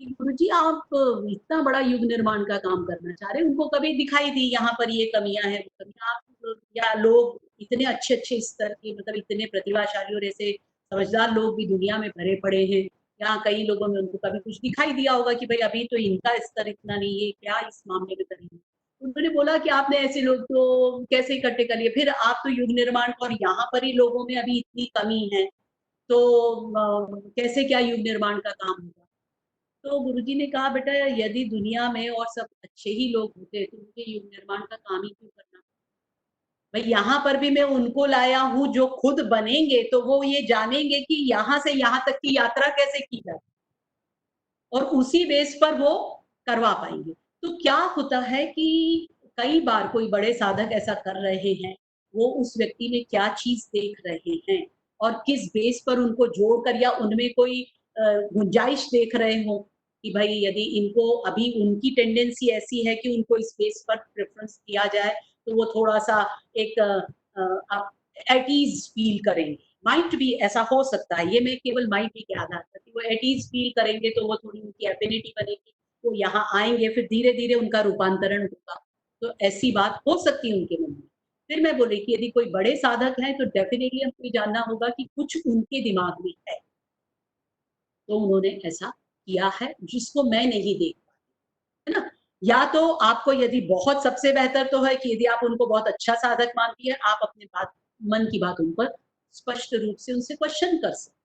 [SPEAKER 1] कि गुरुजी आप इतना बड़ा युग निर्माण का काम करना चाह रहे हैं, उनको कभी दिखाई दी यहाँ पर ये कमियां हैं, वो कमियां, आप या लोग इतने अच्छे अच्छे स्तर के, मतलब इतने प्रतिभाशाली और ऐसे समझदार लोग भी दुनिया में भरे पड़े हैं, यहाँ कई लोगों में उनको कभी कुछ दिखाई दिया होगा कि भाई अभी तो इनका स्तर इतना नहीं है, क्या इस मामले में करेंगे। उन्होंने बोला कि आपने ऐसे लोग तो कैसे इकट्ठे कर लिए, फिर आप तो युग निर्माण और यहाँ पर ही लोगों में अभी इतनी कमी है, तो कैसे क्या युग निर्माण का काम होगा। तो गुरुजी ने कहा बेटा यदि दुनिया में और सब अच्छे ही लोग होते तो उनके युग निर्माण का काम ही क्यों करना। भाई यहाँ पर भी मैं उनको लाया हूँ जो खुद बनेंगे तो वो ये जानेंगे कि यहाँ से यहाँ तक की यात्रा कैसे की जाए, और उसी बेस पर वो करवा पाएंगे। तो क्या होता है कि कई बार कोई बड़े साधक ऐसा कर रहे हैं, वो उस व्यक्ति में क्या चीज देख रहे हैं और किस बेस पर उनको जोड़कर, या उनमें कोई गुंजाइश देख रहे हो कि भाई यदि इनको अभी उनकी टेंडेंसी ऐसी है कि उनको इस बेस पर प्रेफरेंस दिया जाए तो वो थोड़ा सा एक एट ईज फील करेंगे। माइट भी ऐसा हो सकता है, ये मैं केवल माइट भी के आधार पर, वो एट ईज फील करेंगे तो वो थोड़ी उनकी एफिनिटी बनेगी, वो यहाँ आएंगे, फिर धीरे धीरे उनका रूपांतरण होगा। तो ऐसी बात हो सकती है उनके मन में। फिर मैं बोली कि यदि कोई बड़े साधक हैं तो डेफिनेटली हमको जानना होगा कि कुछ उनके दिमाग में है, तो उन्होंने ऐसा किया है जिसको मैं नहीं देख पाती, है ना। या तो आपको यदि बहुत सबसे बेहतर तो है कि यदि आप उनको बहुत अच्छा साधक मानती है, आप अपने बात मन की बात उन पर स्पष्ट रूप से उनसे क्वेश्चन कर सकते।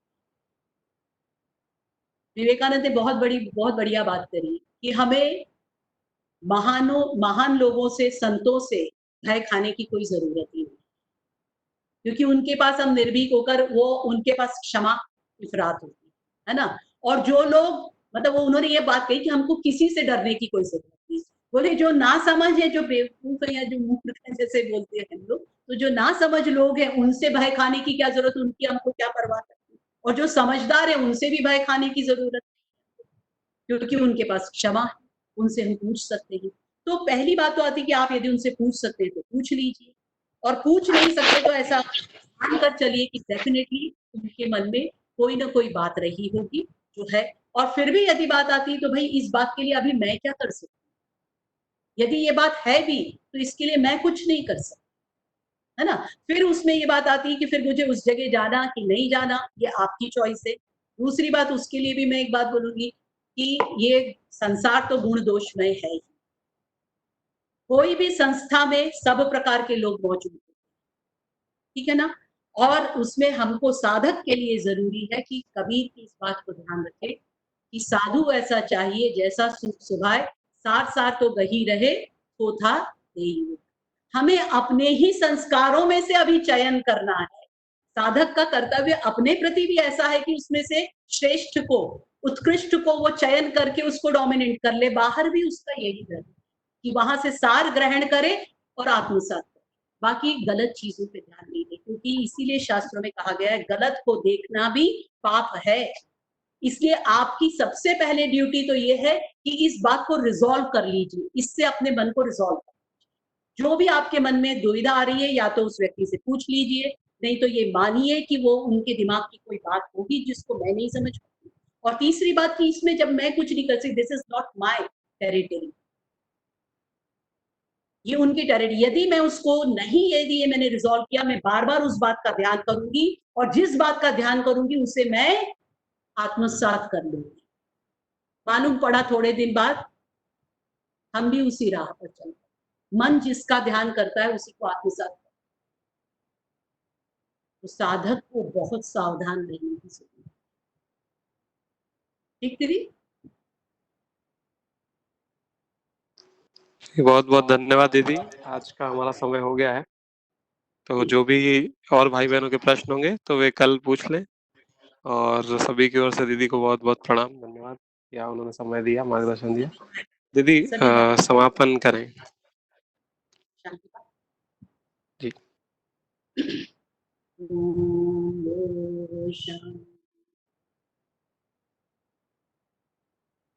[SPEAKER 1] विवेकानंद ने बहुत बढ़िया बात करी कि हमें महान लोगों से, संतों से भय खाने की कोई जरूरत ही नहीं, क्योंकि उनके पास हम निर्भीक होकर, वो उनके पास क्षमा इफरात होती है ना। और जो लोग, मतलब वो उन्होंने ये बात कही कि हमको किसी से डरने की कोई जरूरत नहीं। बोले जो ना समझ है, जो बेवकूफ है या जो मूर्ख है जैसे बोलते हैं हम लोग, तो जो ना समझ लोग हैं उनसे भय खाने की क्या जरूरत, उनकी हमको क्या परवाह करती, और जो समझदार है उनसे भी भय खाने की जरूरत, क्योंकि उनके पास क्षमा है, उनसे हम पूछ सकते हैं। तो पहली बात तो आती है कि आप यदि उनसे पूछ सकते हैं तो पूछ लीजिए, और पूछ नहीं सकते तो ऐसा मानकर चलिए कि डेफिनेटली उनके मन में कोई ना कोई बात रही होगी जो है। और फिर भी यदि बात आती है तो भाई इस बात के लिए अभी मैं क्या कर सकती हूँ, यदि ये बात है भी तो इसके लिए मैं कुछ नहीं कर सकती, है ना। फिर उसमें ये बात आती है कि फिर मुझे उस जगह जाना कि नहीं जाना, ये आपकी चॉइस है। दूसरी बात, उसके लिए भी मैं एक बात बोलूंगी कि ये संसार तो गुण दोषमय है ही, कोई भी संस्था में सब प्रकार के लोग मौजूद हैं, ठीक है ना। और उसमें हमको साधक के लिए जरूरी है कि कबीर की इस बात को ध्यान रखें कि साधु ऐसा चाहिए जैसा सुख सुभाए सार सार तो गही रहे थोथा देई। हमें अपने ही संस्कारों में से अभी चयन करना है। साधक का कर्तव्य अपने प्रति भी ऐसा है कि उसमें से श्रेष्ठ को, उत्कृष्ट को वो चयन करके उसको डोमिनेट कर ले। बाहर भी उसका यही है कि वहां से सार ग्रहण करे और आत्मसात करे, बाकी गलत चीजों पे ध्यान नहीं दे, क्योंकि इसीलिए शास्त्रों में कहा गया है गलत को देखना भी पाप है। इसलिए आपकी सबसे पहले ड्यूटी तो ये है कि इस बात को रिजॉल्व कर लीजिए, इससे अपने मन को रिजॉल्व कर। जो भी आपके मन में दुविधा आ रही है या तो उस व्यक्ति से पूछ लीजिए, नहीं तो ये मानिए कि वो उनके दिमाग की कोई बात होगी जिसको मैं नहीं समझ पाती। और तीसरी बात कि इसमें जब मैं कुछ नहीं कर सकती, this is not my territory, ये उनकी टेरिटरी। यदि मैं उसको नहीं, यदि ये मैंने रिजॉल्व किया, मैं बार बार उस बात का ध्यान करूंगी और जिस बात का ध्यान करूंगी उसे मैं आत्मसात कर लूंगी। मालूम पड़ा थोड़े दिन बाद हम भी उसी राह पर चलते। मन जिसका ध्यान करता है उसी को आत्मसात करता है। तो साधक को बहुत सावधान रहने की जरूरत है। ठीक दीदी?
[SPEAKER 2] बहुत बहुत धन्यवाद दीदी, आज का हमारा समय हो गया है। तो जो भी और भाई बहनों के प्रश्न होंगे तो वे कल पूछ लें। और सभी की ओर से दीदी को बहुत बहुत प्रणाम, धन्यवाद या उन्होंने समय दिया, मार्गदर्शन दिया। दीदी समापन करें।
[SPEAKER 1] शांति पाठ।
[SPEAKER 2] जी।
[SPEAKER 1] ओम शांति।